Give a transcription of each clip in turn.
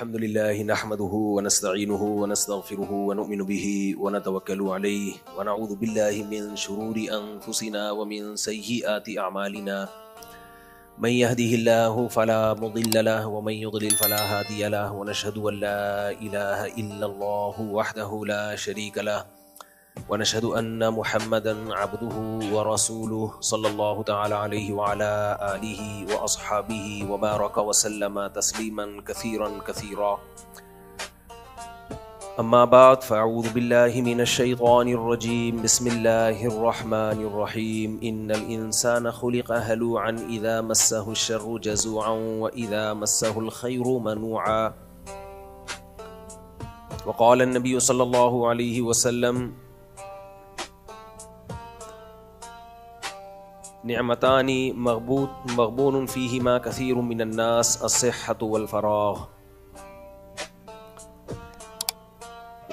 अल्हम्दुलिल्लाहि नहमदुहु व नस्तईनुहु व नस्तगफिरुहु व नु'मिनु बिही व नतवक्कलु अलैहि व नऊज़ु बिल्लाहि मिन शुरूरि अनफुसिना व मिन सय्यिआति अअमालिना मन यहदिहिल्लाहु फला मुदिल्ल लहु व मन युद्लिल फला हादिय लहु व नशहदु अन ला इलाहा इल्लल्लाहु वहदहु ला शरीका लहु व नशहदु अन्न मुहम्मदन अब्दुहु व रसूलुहु सल्लल्लाहु तआला अलैहि व अला आलिहि व अस्हाबिहि व बारक व सल्लम तस्लीमन कसीरन कसीरा। अम्मा बाद फ़अऊज़ु बिल्लाहि मिनश शैतानिर रजीम। बिस्मिल्लाहिर रहमानिर रहीम। इन्नल इंसाना खुलिक़ हलूअन इज़ा मस्सहुश शर्रु जज़ूअन व इज़ा मस्सहुल खैरु मनूअ। व क़ाल अन्नबिय्यु सल्लल्लाहु अलैहि वसल्लम निअमतानी मग़बूनुन फ़ीहिमा कसीरुम मिनन नास अस्सिह्हतु वल फ़राग़।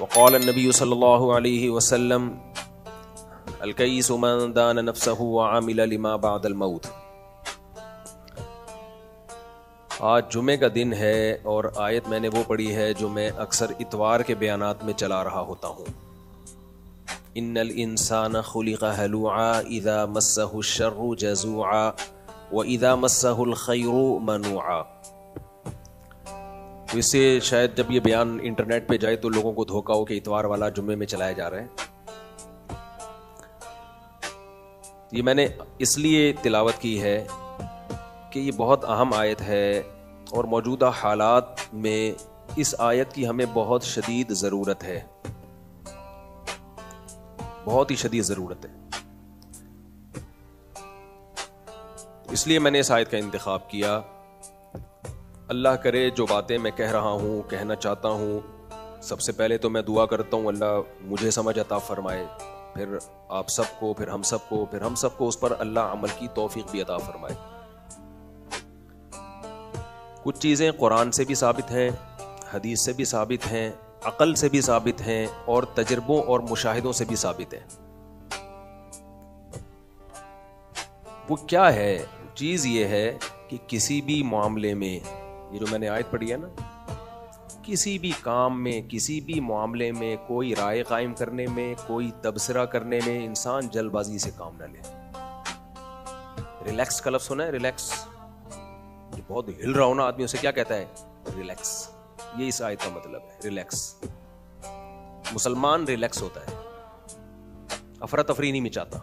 वक़ाल अन्नबिय्यु सल्लल्लाहु अलैहि वसल्लम अल-कय्यिसु मन दाना नफ़्सहु व अमिला लिमा बअदल मौत। आज जुमे का दिन है और आयत मैंने वो पढ़ी है जो मैं अक्सर इतवार के बयानात में चला रहा होता हूँ। इन्नल इंसाना खुलिक़ हलूआ इज़ा मस्सहुश शर्रु जज़ूआ व इज़ा मस्सहुल खैरु मनूआ। तो इससे शायद जब ये बयान इंटरनेट पे जाए तो लोगों को धोखा हो कि इतवार वाला जुम्मे में चलाया जा रहा है। ये मैंने इसलिए तिलावत की है कि ये बहुत अहम आयत है और मौजूदा हालात में इस आयत की हमें बहुत शदीद ज़रूरत है, बहुत ही शदीद ज़रूरत है। इसलिए मैंने इस आयत का इंतखाब किया। अल्लाह करे जो बातें मैं कह रहा हूँ, कहना चाहता हूँ, सबसे पहले तो मैं दुआ करता हूँ अल्लाह मुझे समझ अता फरमाए, फिर आप सबको, फिर हम सबको उस पर अल्लाह अमल की तौफीक भी अता फरमाए। कुछ चीज़ें कुरान से भी साबित हैं, हदीस से भी साबित हैं, अक़ल से भी साबित हैं और तजर्बों और मुशाहिदों से भी साबित हैं। वो क्या है? चीज़ ये है कि किसी भी मामले में, ये जो मैंने आयत पढ़ी है ना, किसी भी काम में, किसी भी मामले में, कोई राय कायम करने में, कोई तबसरा करने में इंसान जल्दबाजी से काम न ले। रिलैक्स का लफ्ज़ सुना है? रिलैक्स, जो बहुत हिल रहा हो ना आदमी, उसे क्या कहता है? रिलैक्स। ये इस आयत का मतलब है, रिलैक्स। मुसलमान रिलैक्स होता है, अफरा तफरी नहीं मचाता।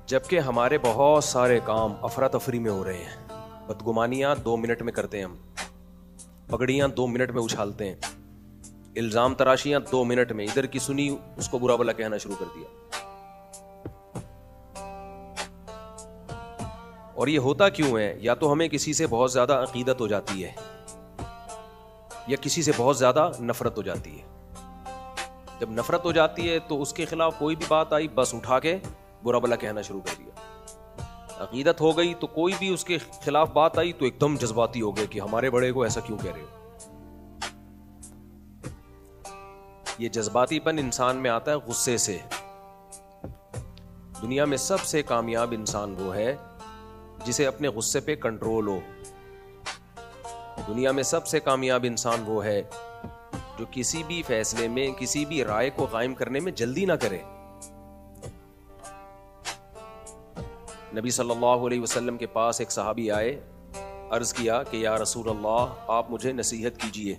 जबकि हमारे बहुत सारे काम अफरा तफरी में हो रहे हैं। बदगुमानियां 2 मिनट में करते हैं हम, पगड़ियां 2 मिनट में उछालते हैं, इल्जाम तराशियां 2 मिनट में, इधर की सुनी उसको बुरा भला कहना शुरू कर दिया। और ये होता क्यों है? या तो हमें किसी से बहुत ज्यादा अकीदत हो जाती है या किसी से बहुत ज्यादा नफरत हो जाती है। जब नफरत हो जाती है तो उसके खिलाफ कोई भी बात आई बस उठा के बुरा भला कहना शुरू कर दिया। अकीदत हो गई तो कोई भी उसके खिलाफ बात आई तो एकदम जज्बाती हो गए कि हमारे बड़े को ऐसा क्यों कह रहे हो। ये जज्बातीपन इंसान में आता है गुस्से से। दुनिया में सबसे कामयाब इंसान वो है जिसे अपने गुस्से पे कंट्रोल हो। दुनिया में सबसे कामयाब इंसान वो है जो किसी भी फैसले में, किसी भी राय को कायम करने में जल्दी ना करे। नबी सल्लल्लाहु अलैहि वसल्लम के पास एक सहाबी आए, अर्ज किया कि या रसूल अल्लाह, आप मुझे नसीहत कीजिए।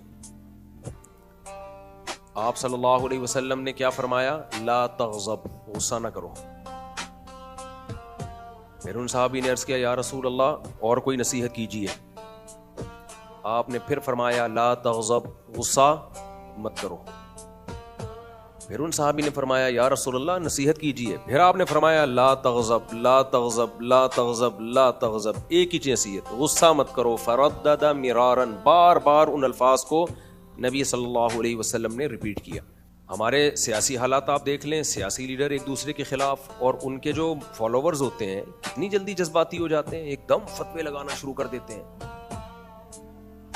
आप सल्लल्लाहु अलैहि वसल्लम ने क्या फरमाया? ला तग़ज़ब, गुस्सा ना करो। फिर उन साहबी ने अर्ज किया या रसूल अल्लाह, और कोई नसीहत कीजिए। आपने फिर फरमाया ला तग़ज़ब, गुस्सा मत करो। फिर उन साहबी ने फरमाया या रसूल अल्लाह, नसीहत कीजिए। फिर आपने फरमाया ला तग़ज़ब, ला तग़ज़ब, ला तग़ज़ब, ला तग़ज़ब, एक ही नसीहत, गुस्सा मत करो। फरद्ददा मिरारन, बार बार उन अल्फाज को नबी सल्लल्लाहु अलैहि वसल्लम ने रिपीट किया। हमारे सियासी हालात आप देख लें, सियासी लीडर एक दूसरे के खिलाफ और उनके जो फॉलोवर्स होते हैं कितनी जल्दी जज्बाती हो जाते हैं, एकदम फतवे लगाना शुरू कर देते हैं।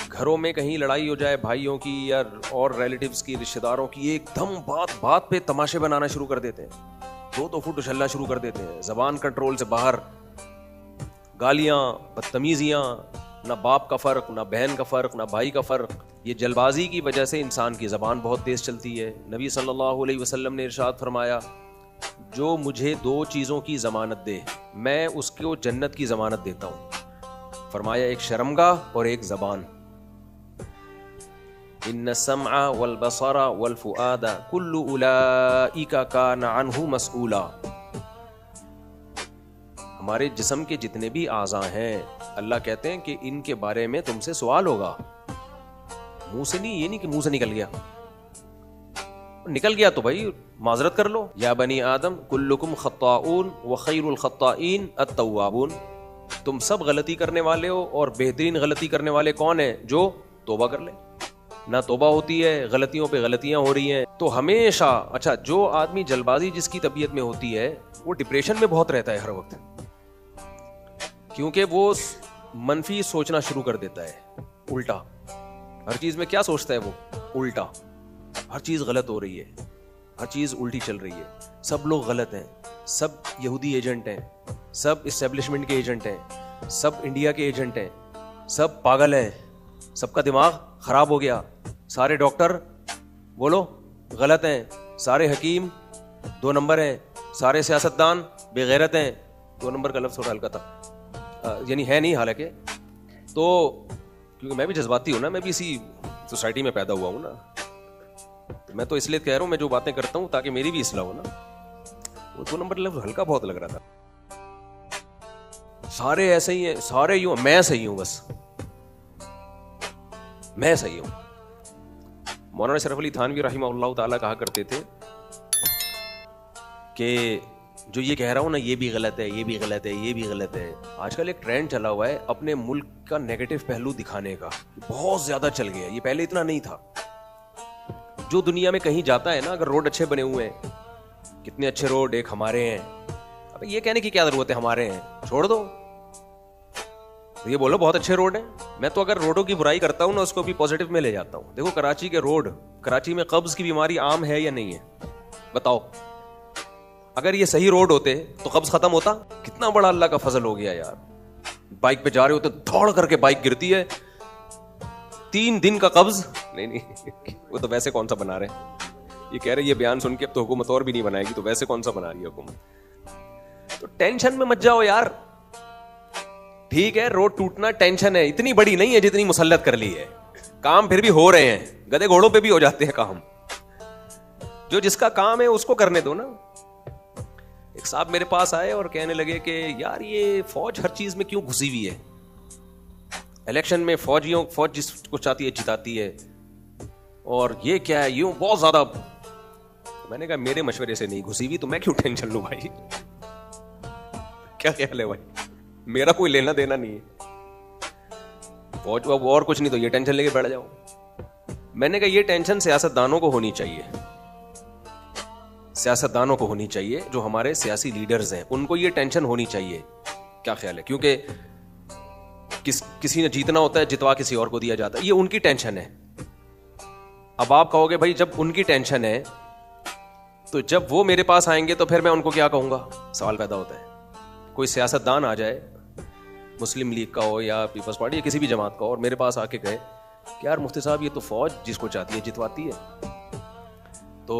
घरों में कहीं लड़ाई हो जाए भाइयों की या और रिलेटिव्स की, रिश्तेदारों की, एकदम बात बात पे तमाशे बनाना शुरू कर देते हैं, 2-2 फुट उछलना शुरू कर देते हैं, जबान कंट्रोल से बाहर। गालियां, बदतमीजियां, ना बाप का फ़र्क, ना बहन का फ़र्क, ना भाई का फ़र्क। ये जल्दबाजी की वजह से इंसान की ज़बान बहुत तेज़ चलती है। नबी सल्लल्लाहु अलैहि वसल्लम ने इरशाद फरमाया, जो मुझे दो चीज़ों की ज़मानत दे मैं उसको जन्नत की ज़मानत देता हूँ। फरमाया, एक शर्मगाह और एक ज़बान। इन्न सम्अ वल बसरा वल फुआदा कुल्लु उलाइका कान अन्हु मसऊला। हमारे जिस्म के जितने भी आज़ा हैं, अल्लाह कहते हैं कि इनके बारे में तुमसे सवाल होगा। मुंह से नहीं, ये नहीं कि मुंह से निकल गया तो भाई माजरत कर लो। या बनी आदम कुल्लुकुम खत्ताऊन व खैरुल खत्ताईन अत्तव्वाबून। तुम सब गलती करने वाले हो और बेहतरीन गलती करने वाले कौन है? जो तौबा कर ले। ना तौबा होती है, गलतियों पे गलतियां हो रही हैं। तो हमेशा, अच्छा, जो आदमी जल्दबाजी जिसकी तबीयत में होती है वो डिप्रेशन में बहुत रहता है हर वक्त, क्योंकि वो मनफी सोचना शुरू कर देता है, उल्टा। हर चीज में क्या सोचता है वो? उल्टा। हर चीज गलत हो रही है, हर चीज उल्टी चल रही है, सब लोग गलत हैं, सब यहूदी एजेंट हैं, सब इस्टेब्लिशमेंट के एजेंट हैं, सब इंडिया के एजेंट हैं, सब पागल हैं, सबका दिमाग खराब हो गया, सारे डॉक्टर बोलो गलत हैं, सारे हकीम 2 नंबर हैं, सारे सियासतदान बेगैरत हैं। 2 नंबर का लफ्ज़ थोड़ा हल्का था, यानी है नहीं हालांकि। तो क्योंकि मैं भी जज्बाती हूँ ना, मैं भी इसी सोसाइटी में पैदा हुआ हूँ ना, तो मैं तो इसलिए कह रहा हूँ, मैं जो बातें करता हूँ ताकि मेरी भी इस्लाह हो ना। वो 2 नंबर लफ्ज़ हल्का बहुत लग रहा था। सारे ऐसे ही हैं, सारे यूं, मैं सही हूं, बस मैं सही हूं। मौलाना शरफ अली थानवी रहमहुल्लाह ताला कहा करते थे कि जो ये कह रहा हूं ना, ये भी गलत है, ये भी गलत है, ये भी गलत है। आजकल एक ट्रेंड चला हुआ है अपने मुल्क का नेगेटिव पहलू दिखाने का, बहुत ज्यादा चल गया। ये पहले इतना नहीं था। जो दुनिया में कहीं जाता है ना, अगर रोड अच्छे बने हुए हैं, कितने अच्छे रोड एक हमारे हैं, अब ये कहने की क्या जरूरत है हमारे हैं, छोड़ दो। तो ये बोलो बहुत अच्छे रोड हैं। मैं तो अगर रोडों की बुराई करता हूं ना, उसको भी पॉजिटिव में ले जाता हूं। देखो कराची के रोड, कराची में कब्ज की बीमारी आम है या नहीं है? बताओ। अगर ये सही रोड होते तो कब्ज खत्म होता? कितना बड़ा अल्लाह का फजल हो गया यार। बाइक पे जा रहे होते, दौड़ करके बाइक गिरती है, 3 दिन का कब्ज नहीं वो तो वैसे कौन सा बना रहे हैं, ये कह रहे ये बयान सुन के अब तो हुकूमत और भी नहीं बनाएगी, तो वैसे कौन सा बना रही है हुकूमत। तो टेंशन में मत जाओ यार। ठीक है, रोड टूटना टेंशन है, इतनी बड़ी नहीं है जितनी मुसल्लत कर ली है। काम फिर भी हो रहे हैं, गधे घोड़ों पे भी हो जाते हैं काम। जो जिसका काम है उसको करने दो ना। एक साहब मेरे पास आए और कहने लगे कि यार ये फौज हर चीज में क्यों घुसी हुई है? इलेक्शन में फौज जिसको चाहती है जिताती है, और ये क्या है, यूं बहुत ज्यादा। मैंने कहा मेरे मशवरे से नहीं घुसी हुई तो मैं क्यों टेंशन लूं भाई? क्या ख्याल है भाई? मेरा कोई लेना देना नहीं है। फौज और कुछ नहीं तो ये टेंशन लेके बैठ जाओ। मैंने कहा ये टेंशन सियासतदानों को होनी चाहिए, सियासतदानों को होनी चाहिए, जो हमारे सियासी लीडर्स हैं उनको ये टेंशन होनी चाहिए। क्या ख्याल है? क्योंकि किसी ने जीतना होता है, जितवा किसी और को दिया जाता है, ये उनकी टेंशन है। अब आप कहोगे भाई जब उनकी टेंशन है तो जब वो मेरे पास आएंगे तो फिर मैं उनको क्या कहूंगा? सवाल पैदा होता है। कोई सियासतदान आ जाए, मुस्लिम लीग का हो या पीपल्स पार्टी या किसी भी जमात का, और मेरे पास आके कहे कि यार मुफ्ती साहब ये तो फौज जिसको चाहती है जितवाती है, तो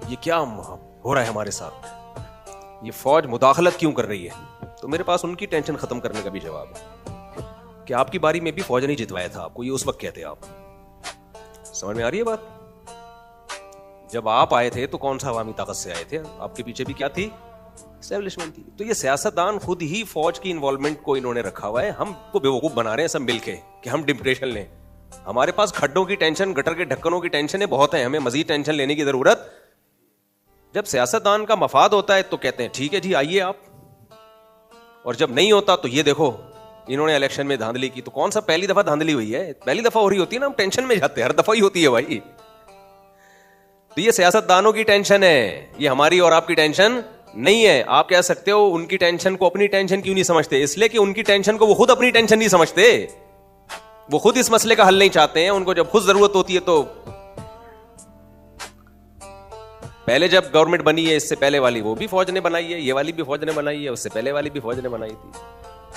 ये क्या हो रहा है हमारे साथ, ये फौज मुदाखलत क्यों कर रही है? तो मेरे पास उनकी टेंशन खत्म करने का भी जवाब है कि आपकी बारी में भी फौज नहीं जितवाया था आपको, ये उस वक्त कहते आप। समझ में आ रही है बात? जब आप आए थे तो कौन सा अवामी ताकत से आए थे? आपके पीछे भी क्या थी? एस्टेब्लिशमेंट थी। तो ये सियासतदान खुद ही फौज की इन्वॉल्वमेंट को इन्होंने रखा हुआ है। हमको बेवकूफ बना रहे हैं सब मिलके कि हम डिप्रेशन लें। हमारे पास खड्डों की टेंशन, गटर के ढक्कनों की टेंशन बहुत है, हमें मजीद टेंशन लेने की जरूरत। जब सियासतदान का मफाद होता है तो कहते हैं ठीक है जी आइए आप, और जब नहीं होता तो ये देखो इन्होंने इलेक्शन में धांधली की। तो कौन सा पहली दफा धांधली हुई है? पहली दफा हो रही होती है ना, हम टेंशन में जाते हैं, हर दफा ही होती है भाई। तो ये सियासतदानों की टेंशन है, ये हमारी और आपकी टेंशन नहीं है। आप कह सकते हो उनकी टेंशन को अपनी टेंशन क्यों नहीं समझते? इसलिए कि उनकी टेंशन को वो खुद अपनी टेंशन नहीं समझते, वो खुद इस मसले का हल नहीं चाहते हैं। उनको जब खुद जरूरत होती है तो पहले जब गवर्नमेंट बनी है, इससे पहले वाली वो भी फौज ने बनाई है, ये वाली भी फौज ने बनाई है, उससे पहले वाली भी फौज ने बनाई थी,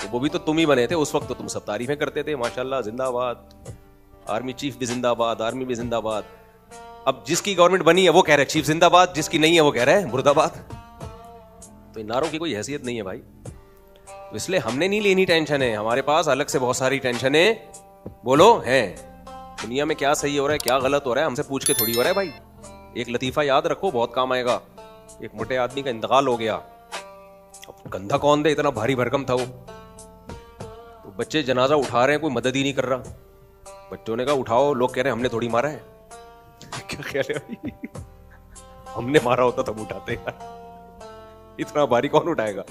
तो वो भी तो तुम ही बने थे उस वक्त, तो तुम सब तारीफें करते थे, माशाल्लाह जिंदाबाद, आर्मी चीफ भी जिंदाबाद, आर्मी भी जिंदाबाद। अब जिसकी गवर्नमेंट बनी है वो कह रहे चीफ जिंदाबाद, जिसकी नहीं है वो कह रहे हैं मुर्दाबाद। तो इन नारों की कोई हैसियत नहीं है भाई। तो इसलिए हमने नहीं लेनी टेंशन है, हमारे पास अलग से बहुत सारी टेंशनें बोलो हैं। दुनिया में क्या सही हो रहा है, क्या गलत हो रहा है, हमसे पूछ के थोड़ी हो रहा है भाई। एक लतीफा याद रखो, बहुत काम आएगा। एक मोटे आदमी का इंतकाल हो गया, अब कंधा कौन दे, इतना भारी भरकम था वो। तो बच्चे जनाजा उठा रहे हैं, कोई मदद ही नहीं कर रहा। बच्चों ने कहा उठाओ, लोग कह रहे हैं हमने थोड़ी मारा है। क्या ख्याल है भाई? हमने मारा होता तब उठाते यार, इतना भारी कौन उठाएगा।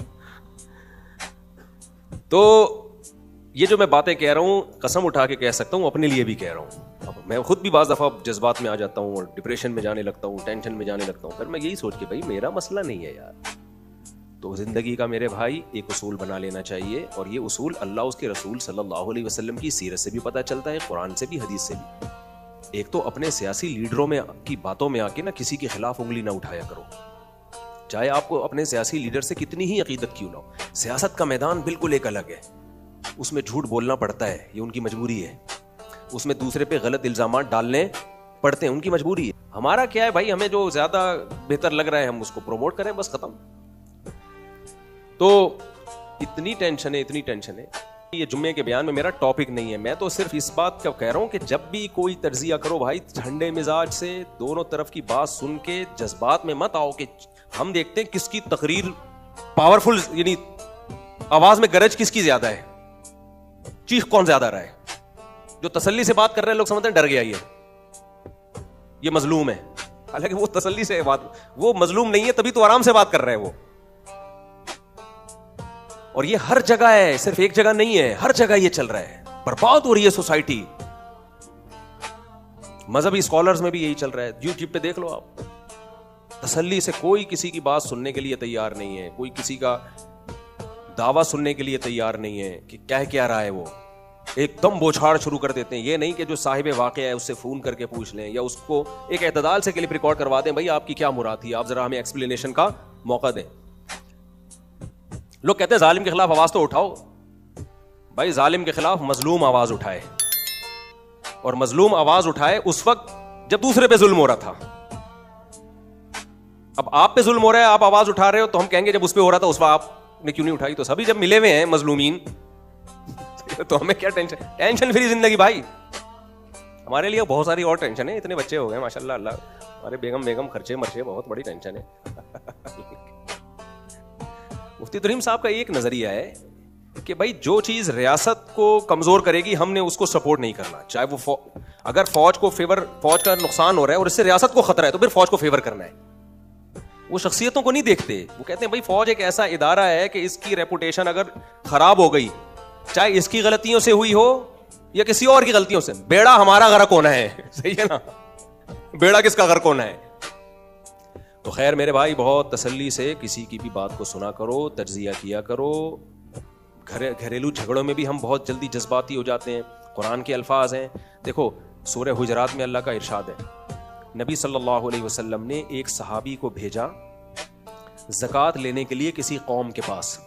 तो ये जो मैं बातें कह रहा हूं, कसम उठा के कह सकता हूं, अपने लिए भी कह रहा हूं। अब मैं खुद भी बाज़ दफ़ा जज्बात में आ जाता हूं और डिप्रेशन में जाने लगता हूं, टेंशन में जाने लगता हूं। फिर मैं यही सोच के भाई मेरा मसला नहीं है यार। तो ज़िंदगी का मेरे भाई एक उसूल बना लेना चाहिए, और ये उसूल अल्लाह उसके रसूल सल्लल्लाहु अलैहि वसल्लम की सीरत से भी पता चलता है, कुरान से भी, हदीस से भी। एक तो अपने सियासी लीडरों में की बातों में आके ना किसी के खिलाफ उंगली ना उठाया करो, चाहे आपको अपने सियासी लीडर से कितनी ही अकीदत क्यों ना हो। सियासत का मैदान बिल्कुल एक अलग है, उसमें झूठ बोलना पड़ता है, ये उनकी मजबूरी है। उसमें दूसरे पे गलत इल्जामात डालने पड़ते हैं, उनकी मजबूरी है। हमारा क्या है भाई, हमें जो ज्यादा बेहतर लग रहा है हम उसको प्रमोट करें, बस खत्म। तो इतनी टेंशन है, इतनी टेंशन है। ये जुम्मे के बयान में मेरा टॉपिक नहीं है, मैं तो सिर्फ इस बात का कह रहा हूं कि जब भी कोई तर्जिया करो भाई, ठंडे मिजाज से दोनों तरफ की बात सुन के जज्बात में मत आओ कि हम देखते हैं किसकी तकरीर पावरफुल, यानी आवाज में गरज किसकी ज्यादा है, चीख कौन ज्यादा रहा है। जो तसल्ली से बात कर रहे हैं लोग समझते हैं डर गया ये मजलूम है, हालांकि वो तसल्ली से बात, वो मजलूम नहीं है, तभी तो आराम से बात कर रहे हैं वो। और ये हर जगह है, सिर्फ एक जगह नहीं है, हर जगह ये चल रहा है। बर्बाद हो रही है सोसाइटी। मजहबी स्कॉलर्स में भी यही चल रहा है, यूट्यूब पे देख लो आप। तसल्ली से कोई किसी की बात सुनने के लिए तैयार नहीं है, कोई किसी का दावा सुनने के लिए तैयार नहीं है कि क्या रहा है वो। एकदम बोछाड़ शुरू कर देते हैं। ये नहीं कि जो साहिब वाक़या है उससे फोन करके पूछ लें, या उसको एक एतदाल से क्लिप रिकॉर्ड करवा दें, भाई आपकी क्या मुराद थी, आप जरा हमें एक्सप्लेनेशन का मौका दें। लोग कहते हैं जालिम के खिलाफ आवाज तो उठाओ। भाई जालिम के खिलाफ मजलूम आवाज उठाए, और मजलूम आवाज उठाए उस वक्त जब दूसरे पे जुल्म हो रहा था। अब आप पे जुल्म हो रहा है, आप आवाज उठा रहे हो, तो हम कहेंगे जब उस पे हो रहा था उस वक्त आपने क्यों नहीं उठाई। तो सभी जब मिले हुए हैं मजलूमीन, तो हमें क्या टेंशन, टेंशन फ्री जिंदगी भाई। हमारे लिए बहुत सारी और टेंशन है, इतने बच्चे हो गए माशाल्लाह, अल्लाह, हमारे बेगम खर्चे मर्चे, बहुत बड़ी टेंशन है। मुफ्ती तरीम साहब का एक नजरिया है कि भाई जो चीज रियासत को कमजोर करेगी हमने उसको सपोर्ट नहीं करना, चाहे वो अगर फौज का नुकसान हो रहा है और इससे रियासत को खतरा है तो फिर फौज को फेवर करना है। वो शख्सियतों को नहीं देखते, वो कहते हैं भाई फौज एक ऐसा इदारा है कि इसकी रेपुटेशन अगर खराब हो गई, चाहे इसकी गलतियों से हुई हो या किसी और की गलतियों से, बेड़ा हमारा गर्क होना है। सही है ना, बेड़ा किसका गर्क होना है। तो खैर मेरे भाई, बहुत तसल्ली से किसी की भी बात को सुना करो, तज्जिया किया करो। घरेलू झगड़ों में भी हम बहुत जल्दी जज्बाती हो जाते हैं। कुरान के अल्फाज हैं, देखो सूरह हुजरात में अल्लाह का इरशाद है, नबी सल्लल्लाहु अलैहि वसल्लम ने एक सहाबी को भेजा ज़कात लेने के लिए किसी कौम के पास।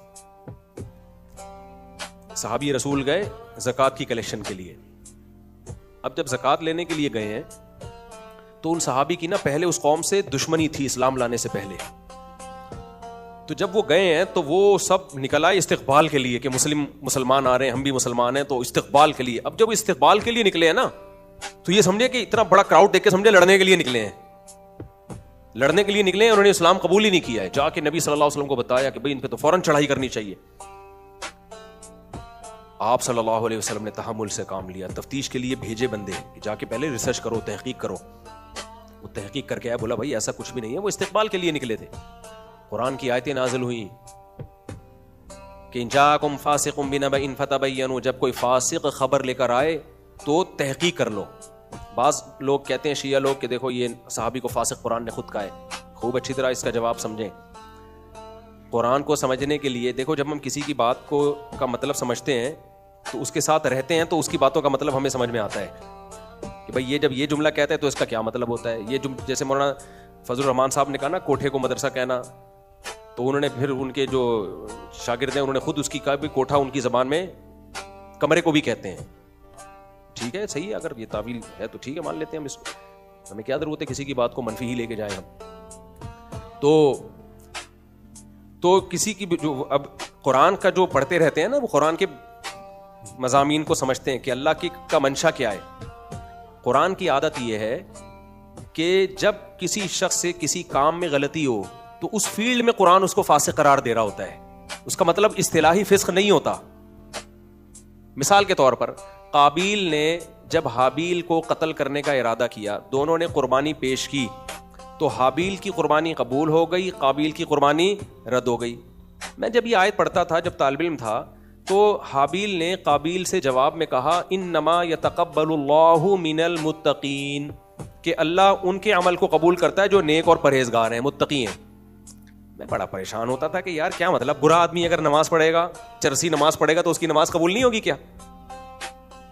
सहाबी रसूल गए ज़कात की कलेक्शन के लिए। अब जब ज़कात लेने के लिए गए हैं तो उन सहाबी की ना पहले उस कौम से दुश्मनी थी इस्लाम लाने से पहले। तो जब वो गए हैं तो वो सब निकल आए इस्तिक़बाल के लिए कि मुसलमान आ रहे हैं, हम भी मुसलमान हैं, तो इस्तिक़बाल के लिए। अब जब इस्तिक़बाल के लिए निकले हैं ना, तो ये समझे कि इतना बड़ा क्राउड देख के समझे लड़ने के लिए निकले हैं। लड़ने के लिए निकले हैं, उन्होंने इस्लाम कबूल ही नहीं किया है। जाके नबी सल्लल्लाहु अलैहि वसल्लम को बताया कि भाई इन पे तो फौरन चढ़ाई करनी चाहिए। आप सल्लल्लाहु अलैहि वसल्लम ने तहम्मुल से काम लिया, तफ्तीश के लिए भेजे बंदे कि जाके पहले रिसर्च करो, तहकीक करो। वो तहकीक करके आया, बोला भाई ऐसा कुछ भी नहीं है, वो इस्तिक़बाल के लिए निकले थे। कुरान की आयतें नाज़िल हुई कि इन जाकुम फासिकुम बिनबइन फतबय्यनु, जब कोई फासिक खबर लेकर आए तो तहकीक कर लो। बाज़ लोग कहते हैं, शिया लोग, कि देखो ये सहाबी को फासिक कुरान ने खुद कहा है। खूब अच्छी तरह इसका जवाब समझें। कुरान को समझने के लिए देखो, जब हम किसी की बात को का मतलब समझते हैं तो उसके साथ रहते हैं तो उसकी बातों का मतलब हमें समझ में आता है कि भाई ये जब ये जुमला कहता है तो इसका क्या मतलब होता है। ये जैसे मौलाना फजलुर रहमान साहब ने कहा ना कोठे को मदरसा कहना, तो उन्होंने फिर उनके जो शागिर्द हैं उन्होंने खुद उसकी कहा भी कोठा उनकी ज़बान में कमरे को भी कहते हैं। ठीक है, सही है, अगर ये तावील है तो ठीक है, मान लेते हैं हम इसको, हमें क्या ज़रूरत है किसी की बात को मनफी ही लेके जाए हम। तो किसी की जो अब कुरान का जो पढ़ते रहते हैं ना, वो कुरान के मज़ामीन को समझते हैं कि अल्लाह की का मंशा क्या है। कुरान की आदत यह है कि जब किसी शख्स से किसी काम में गलती हो तो उस फील्ड में कुरान उसको फासिक करार दे रहा होता है। उसका मतलब इस्तिलाही फिस्क नहीं होता। मिसाल के तौर पर काबील ने जब हाबील को कत्ल करने का इरादा किया, दोनों ने कुर्बानी पेश की, तो हाबील की कुर्बानी कबूल हो गई, काबील की कुर्बानी रद्द हो गई। मैं जब ये आयत पढ़ता था, जब तालिब इल्म था, तो हाबील ने काबील से जवाब में कहा इन्नमा यतक़ब्बलुल्लाहु मिनल मुत्तक़ीन, कि अल्लाह उनके अमल को कबूल करता है जो नेक और परहेजगार हैं, मुत्तकी हैं। मैं बड़ा परेशान होता था कि यार क्या मतलब, बुरा आदमी अगर नमाज पढ़ेगा, चरसी नमाज पढ़ेगा, तो उसकी नमाज कबूल नहीं होगी क्या?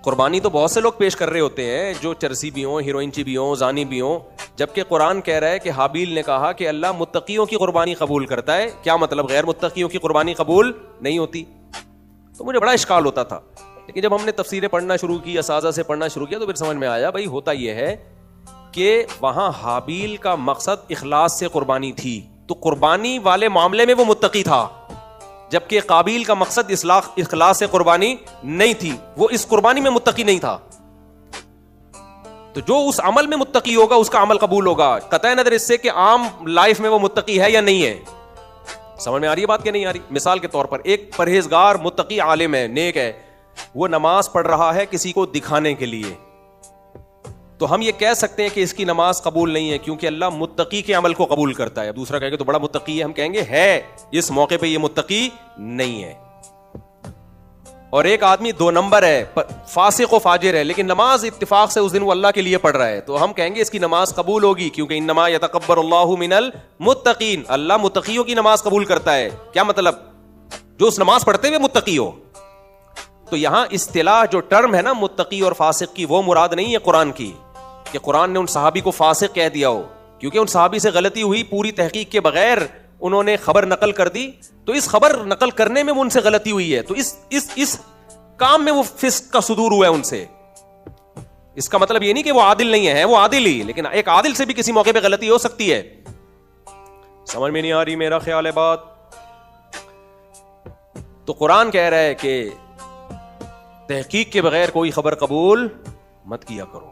कुर्बानी तो बहुत से लोग पेश कर रहे होते हैं, जो चरसी भी हों, हीरोइनची भी हों, जानी भी हों, जबकि कुरान कह रहा है कि हाबील ने कहा कि अल्लाह मुत्तकियों की कुर्बानी कबूल करता है। क्या मतलब, गैर मुत्तकियों की कुर्बानी कबूल नहीं होती? तो मुझे बड़ा इश्काल होता था। लेकिन जब हमने तफसीरें पढ़ना शुरू की, असाज़ा से पढ़ना शुरू किया, तो फिर समझ में आया भाई होता यह है कि वहां हाबील का मकसद इखलास से कुर्बानी थी, तो कुर्बानी वाले मामले में वो मुत्तकी था, जबकि काबील का मकसद इखलास से कुर्बानी नहीं थी, वो इस कुर्बानी में मुत्तकी नहीं था। तो जो उस अमल में मुत्तकी होगा उसका अमल कबूल होगा, कतई नजर इससे कि आम लाइफ में वो मुत्तकी है या नहीं है। समझ में आ रही है बात क्या नहीं आ रही? मिसाल के तौर पर एक परहेजगार मुत्तकी आलिम है, नेक है, वो नमाज पढ़ रहा है किसी को दिखाने के लिए, तो हम ये कह सकते हैं कि इसकी नमाज कबूल नहीं है, क्योंकि अल्लाह मुत्तकी के अमल को कबूल करता है। दूसरा कहेगा तो बड़ा मुत्तकी है, हम कहेंगे है, इस मौके पे ये मुत्तकी नहीं है। और एक आदमी 2 नंबर है, फासिक व फाजिर है, लेकिन नमाज इत्तिफाक से उस दिन वो अल्लाह के लिए पढ़ रहा है, तो हम कहेंगे इसकी नमाज कबूल होगी, क्योंकि इन्नमा यतक़ब्बलुल्लाहु मिनल मुत्तकीन, अल्लाह मुत्तकियों की नमाज कबूल करता है। क्या मतलब, जो उस नमाज पढ़ते हुए मुत्तकी हो। तो यहां इस्तिलाह जो टर्म है ना मुत्तकी और फासिक की, वो मुराद नहीं है कुरान की, कि कुरान ने उन सहाबी को फासिक कह दिया हो, क्योंकि उन सहाबी से गलती हुई, पूरी तहकीक के बगैर उन्होंने खबर नकल कर दी, तो इस खबर नकल करने में उनसे गलती हुई है, तो इस काम में वो फिस्क का सुदूर हुआ है उनसे। इसका मतलब ये नहीं कि वो आदिल नहीं है, वो आदिल ही, लेकिन एक आदिल से भी किसी मौके पे गलती हो सकती है। समझ में नहीं आ रही मेरा ख्याल है बात? तो कुरान कह रहा है कि तहकीक के बगैर कोई खबर कबूल मत किया करो।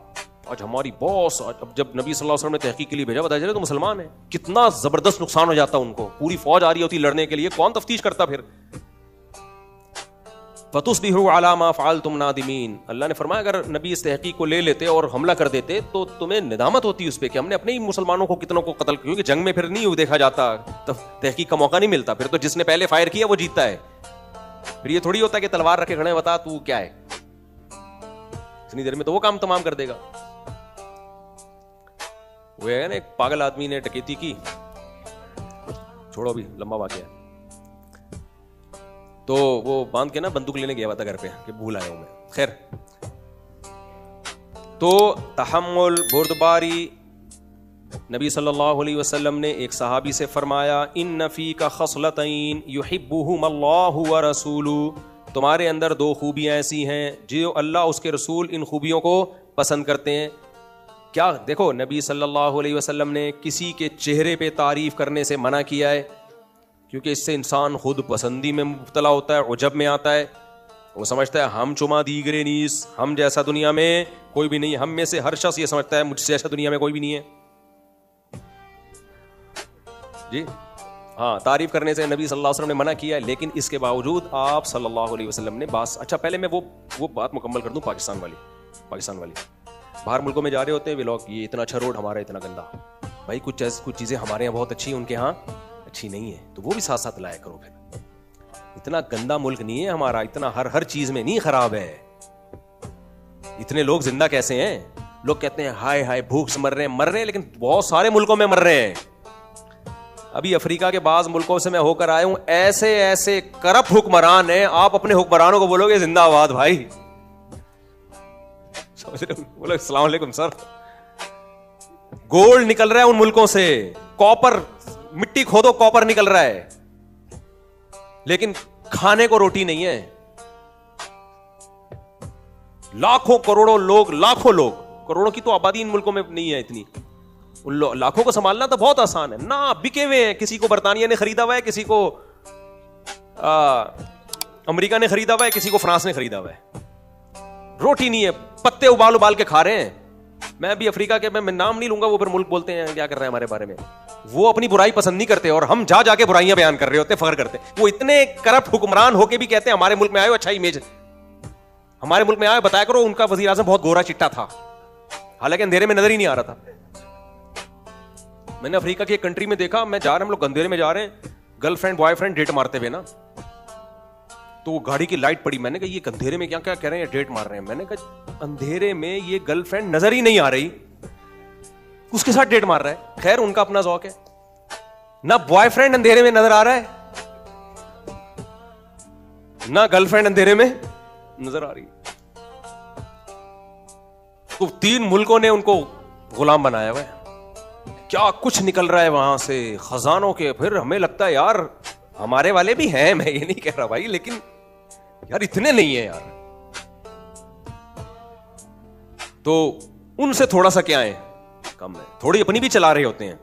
आज हमारी बॉस, अब जब नबी सल्लल्लाहु अलैहि वसल्लम ने तहकीक के लिए भेजा, बताया चले तो मुसलमान है, कितना जबरदस्त नुकसान हो जाता उनको, पूरी फौज आ रही होती लड़ने के लिए, कौन तफ्तीश करता फिर? फतुस्बिहु अला मा फअलतुम नादिमीन, अल्लाह ने फरमाया अगर नबी इस तहकीक को ले लेते और हमला कर देते तो तुम्हें निदामत होती उस पर कि हमने अपने ही मुसलमानों को कितनों को कत्ल, क्योंकि जंग में फिर नहीं देखा जाता, तो तहकीक का मौका नहीं मिलता, फिर तो जिसने पहले फायर किया वो जीतता है। फिर ये थोड़ी होता है कि तलवार रखे खड़े, बता तू क्या है, इतनी देर में तो वो काम तमाम कर देगा। वो है ना, एक पागल आदमी ने डकैती की, छोड़ो अभी लंबा वाकया है, तो वो बांध के ना बंदूक लेने गया हुआ था घर पे, कि भूल आया हूं मैं, खैर। तो तहम्मुल, बुर्दबारी, नबी सल्लल्लाहु अलैहि वसल्लम ने एक सहाबी से फरमाया इन्न फीका खसलतैन युहिब्बुहुमुल्लाहु व रसूलुहु, तुम्हारे अंदर 2 खूबियां ऐसी हैं जो अल्लाह उसके रसूल इन खूबियों को पसंद करते हैं। क्या देखो, नबी सल्लल्लाहु अलैहि वसल्लम ने किसी के चेहरे पे तारीफ करने से मना किया है, क्योंकि इससे इंसान खुद पसंदी में मुब्तला होता है, उजब में आता है, वो समझता है हम चुमा दीगरे नीस, हम जैसा दुनिया में कोई भी नहीं, हम में से हर शख्स ये समझता है मुझसे ऐसा दुनिया में कोई भी नहीं है जी। हाँ, तारीफ करने से नबी सल्लल्लाहु अलैहि वसल्लम ने मना किया है, लेकिन इसके बावजूद आप सल्लल्लाहु अलैहि वसल्लम ने बात, अच्छा पहले मैं वो बात मुकम्मल कर दूं पाकिस्तान वाली। बाहर मुल्कों में जा रहे होते हैं वे लोग, ये इतना अच्छा रोड, हमारा इतना गंदा। भाई कुछ चीज़ें हमारे यहाँ बहुत अच्छी हैं, उनके यहाँ अच्छी नहीं है, तो वो भी साथ साथ लाया करो। फिर इतना गंदा मुल्क नहीं है हमारा, इतना हर चीज़ में नहीं खराब है। इतने लोग जिंदा कैसे हैं? लोग कहते हैं हाय हाय भूख से मर रहे हैं, लेकिन बहुत सारे मुल्कों में मर रहे हैं। अभी अफ्रीका के बाज़ मुल्कों से मैं होकर आया हूं, ऐसे ऐसे करप्ट हुक्मरान हैं, आप अपने हुक्मरानों को बोलोगे जिंदाबाद भाई, समझ रहे हो? बोलो अस्सलाम वालेकुम सर, गोल्ड निकल रहा है उन मुल्कों से, कॉपर, मिट्टी खोदो कॉपर निकल रहा है, लेकिन खाने को रोटी नहीं है। लाखों करोड़ों लोग, लाखों लोग, करोड़ों की तो आबादी इन मुल्कों में नहीं है इतनी, उन लाखों को संभालना तो बहुत आसान है ना। बिके हुए हैं, किसी को बर्तानिया ने खरीदा हुआ है, किसी को अमेरिका ने खरीदा हुआ है, किसी को फ्रांस ने खरीदा हुआ है। रोटी नहीं है, पत्ते उबाल उबाल के खा रहे हैं। मैं भी अफ्रीका के, मैं नाम नहीं लूंगा, वो फिर मुल्क बोलते हैं क्या कर रहे हैं हमारे बारे में, वो अपनी बुराई पसंद नहीं करते और हम जा जाके बुराइयां बयान कर रहे होते, फख्र करते। वो इतने करप्ट हुक्मरान होके भी कहते हैं हमारे मुल्क में आए हो, अच्छा इमेज हमारे मुल्क में आए, बताया करो उनका वजीर आज़म बहुत गोरा चिट्टा था, हालांकि अंधेरे में नजर ही नहीं आ रहा था। मैंने अफ्रीका की एक कंट्री में देखा, मैं जा रहे, हम लोग अंधेरे में जा रहे हैं, गर्लफ्रेंड बॉयफ्रेंड डेट मारते हुए ना, तो गाड़ी की लाइट पड़ी, मैंने कहा ये अंधेरे में क्या क्या कह रहे हैं, डेट मार रहे हैं। मैंने कहा अंधेरे में ये गर्लफ्रेंड नजर ही नहीं आ रही, उसके साथ डेट मार रहा है। खैर उनका अपना ज़ौक है ना, बॉयफ्रेंड अंधेरे में नजर आ रहा है ना गर्लफ्रेंड अंधेरे में नजर आ रही। तो 3 मुल्कों ने उनको गुलाम बनाया हुआ है, क्या कुछ निकल रहा है वहां से खजानों के। फिर हमें लगता है यार हमारे वाले भी हैं, मैं ये नहीं कह रहा भाई, लेकिन यार इतने नहीं है यार, तो उनसे थोड़ा सा क्या है, कम है, थोड़ी अपनी भी चला रहे होते हैं।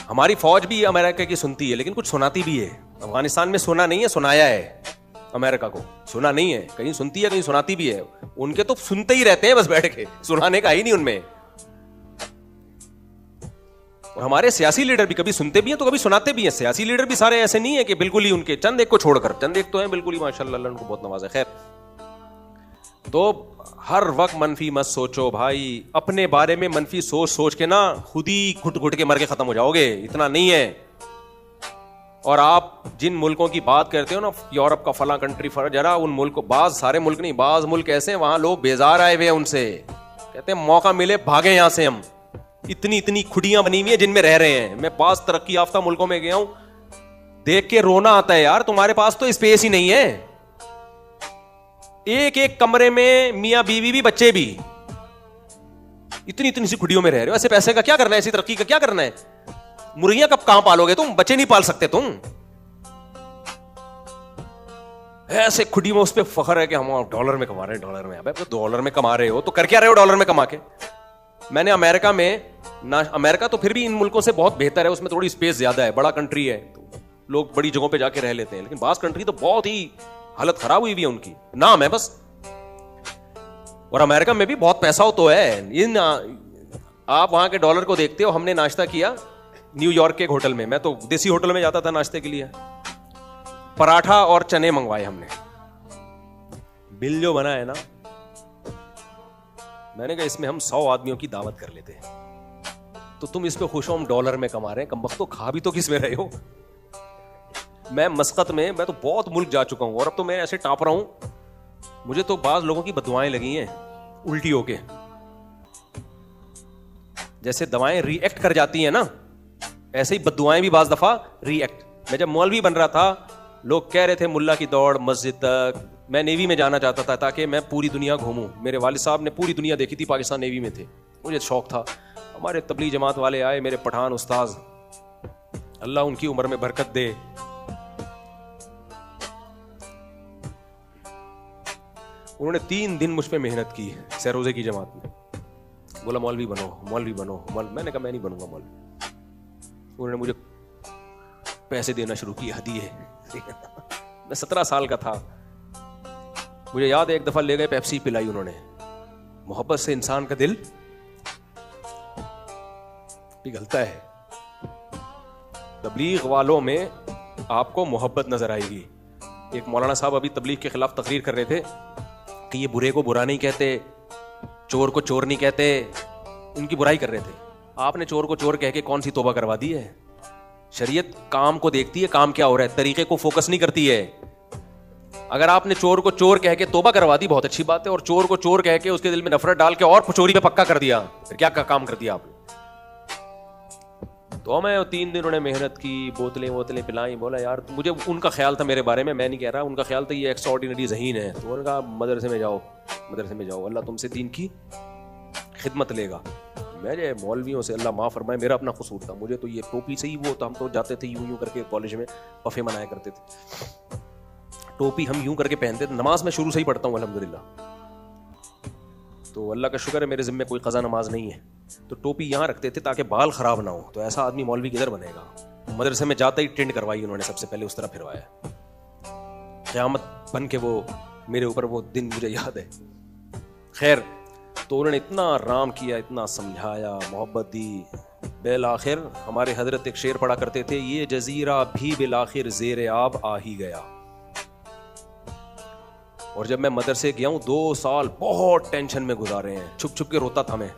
हमारी फौज भी अमेरिका की सुनती है, लेकिन कुछ सुनाती भी है। अफगानिस्तान में सुना नहीं है, सुनाया है अमेरिका को, सुना नहीं है, कहीं सुनती है कहीं सुनाती भी है। उनके तो सुनते ही रहते हैं बस बैठ के, सुनाने का ही नहीं उनमें। और हमारे सियासी लीडर भी कभी सुनते भी हैं तो कभी सुनाते भी हैं। सियासी लीडर भी सारे ऐसे नहीं है कि बिल्कुल ही उनके, चंद एक को छोड़कर, चंद एक तो है बिल्कुल ही माशाल्लाह, अल्लाह उनको बहुत नवाजा। खैर, तो हर वक्त मनफी मत सोचो भाई, अपने बारे में मनफी सोच सोच के ना खुद ही घुट घुट के मर के खत्म हो जाओगे, इतना नहीं है। और आप जिन मुल्कों की बात करते हो ना, यूरोप का फला कंट्री, जरा उन मुल्क, बाज सारे मुल्क नहीं, बाज मुल्क ऐसे हैं वहां लोग बेजार आए हुए हैं उनसे, कहते हैं मौका मिले भागे यहां से हम। इतनी इतनी खुडियां बनी हुई है जिनमें रह रहे हैं। मैं 5 तरक्की याफ्ता मुल्कों में गया हूं, देख के रोना आता है यार, तुम्हारे पास तो स्पेस ही नहीं है। एक एक कमरे में मियां बीवी भी बच्चे भी, इतनी इतनी सी खुडियों में रह रहे हो। ऐसे पैसे का क्या करना है, ऐसी तरक्की का क्या करना है? मुर्गियां कब कहां पालोगे तुम, बच्चे नहीं पाल सकते तुम। ऐसे खुडी में उस पर फख्र है कि हम डॉलर में कमा रहे हैं, डॉलर में। अबे तो डॉलर में कमा रहे हो तो कर क्या रहे हो डॉलर में कमा के? मैंने अमेरिका में ना, अमेरिका तो फिर भी इन मुल्कों से बहुत बेहतर है, उसमें थोड़ी स्पेस ज्यादा है, बड़ा कंट्री है, तो लोग बड़ी जगहों पे जाके रह लेते हैं। लेकिन बास कंट्री तो बहुत ही हालत खराब हुई भी है उनकी, नाम है बस। और अमेरिका में भी बहुत पैसा हो तो है। इन आप वहां के डॉलर को देखते हो। हमने नाश्ता किया न्यूयॉर्क के एक होटल में, मैं तो देसी होटल में जाता था नाश्ते के लिए। पराठा और चने मंगवाए हमने, बिल जो बना है ना, मैंने कहा इसमें हम 100 आदमियों की दावत कर लेते हैं। तो तुम इस पे खुश हो, हम डॉलर में कमा रहे हैं, कम वक्त तो खा भी तो किस में रहे हो। मैं मस्कत में, मैं तो बहुत मुल्क जा चुका हूं और अब तो मैं ऐसे टाप रहा हूं, मुझे तो बाज लोगों की बददुआएं लगी हैं उल्टी होके। जैसे दवाएं रिएक्ट कर जाती हैं ना, ऐसे ही बददुआएं भी बाज दफा रिएक्ट। मैं जब मौलवी बन रहा था, लोग कह रहे थे मुल्ला की दौड़ मस्जिद तक। मैं नेवी में जाना चाहता था ताकि मैं पूरी दुनिया घूमूं। मेरे वालिद साहब ने पूरी दुनिया देखी थी, पाकिस्तान नेवी में थे, मुझे शौक था। हमारे तबलीग जमात वाले आए, मेरे पठान उस्ताज, अल्लाह उनकी उम्र में बरकत दे। उन्होंने 3 दिन मुझ पे मेहनत की सरोजे की जमात में। बोला मौलवी बनो, मौलवी बनो। मैंने कहा मैं नहीं बनूंगा मौलवी। उन्होंने मुझे पैसे देना शुरू किया, हदिये। मैं 17 साल का था। मुझे याद है एक दफा ले गए, पेप्सी पिलाई उन्होंने। मोहब्बत से इंसान का दिल पिघलता है। तबलीग वालों में आपको मोहब्बत नजर आएगी। एक मौलाना साहब अभी तबलीग के खिलाफ तकरीर कर रहे थे कि ये बुरे को बुरा नहीं कहते, चोर को चोर नहीं कहते, इनकी बुराई कर रहे थे। आपने चोर को चोर कह के कौन सी तौबा करवा दी है? शरीयत काम को देखती है, काम क्या हो रहा है, तरीके को फोकस नहीं करती है। अगर आपने चोर को चोर कह के तौबा करवा दी, बहुत अच्छी बात है, और चोर को चोर कह के उसके दिल में नफरत डाल के और चोरी पे पक्का कर दिया, फिर क्या काम कर दिया आपने? तो मैं 3 दिन उन्होंने मेहनत की, बोतलें पिलाई। बोला यार, मुझे उनका ख्याल था मेरे बारे में, मैं नहीं कह रहा, उनका ख्याल था ये एक्स्ट्राऑर्डिनरी ज़हीन है। तो उन्होंने कहा मदरसे में जाओ, मदरसे में जाओ, अल्लाह तुमसे दीन की खिदमत लेगा। मेरे मौलवियों से अल्लाह माफ़ फरमाए, मेरा अपना कसूर था, मुझे तो ये टोपी से ही वो तो हम तो जाते थे यूं यूं करके कॉलेज में पफे मनाया करते थे, टोपी हम यूं करके पहनते थे। नमाज में शुरू से ही पढ़ता हूँ अल्हम्दुलिल्लाह, तो अल्लाह का शुक्र है मेरे ज़िम्मे कोई क़ज़ा नमाज नहीं है। तो टोपी यहाँ रखते थे ताकि बाल ख़राब ना हो। तो ऐसा आदमी मौलवी किधर बनेगा। मदरसे में जाते ही टेंट करवाई उन्होंने, सबसे पहले उस तरह फिरवाया। क़यामत बन के वो मेरे ऊपर वो दिन मुझे याद है। खैर, तो उन्होंने इतना आराम किया, इतना समझाया, मोहब्बत दी। बिल आखिर हमारे हजरत एक शेर पढ़ा करते थे, ये जजीरा भी बिल आखिर ज़ेर आब आ ही गया। और जब मैं मदरसे गया हूं 2 साल बहुत टेंशन में गुजारे हैं, छुप छुप के रोता था मैं,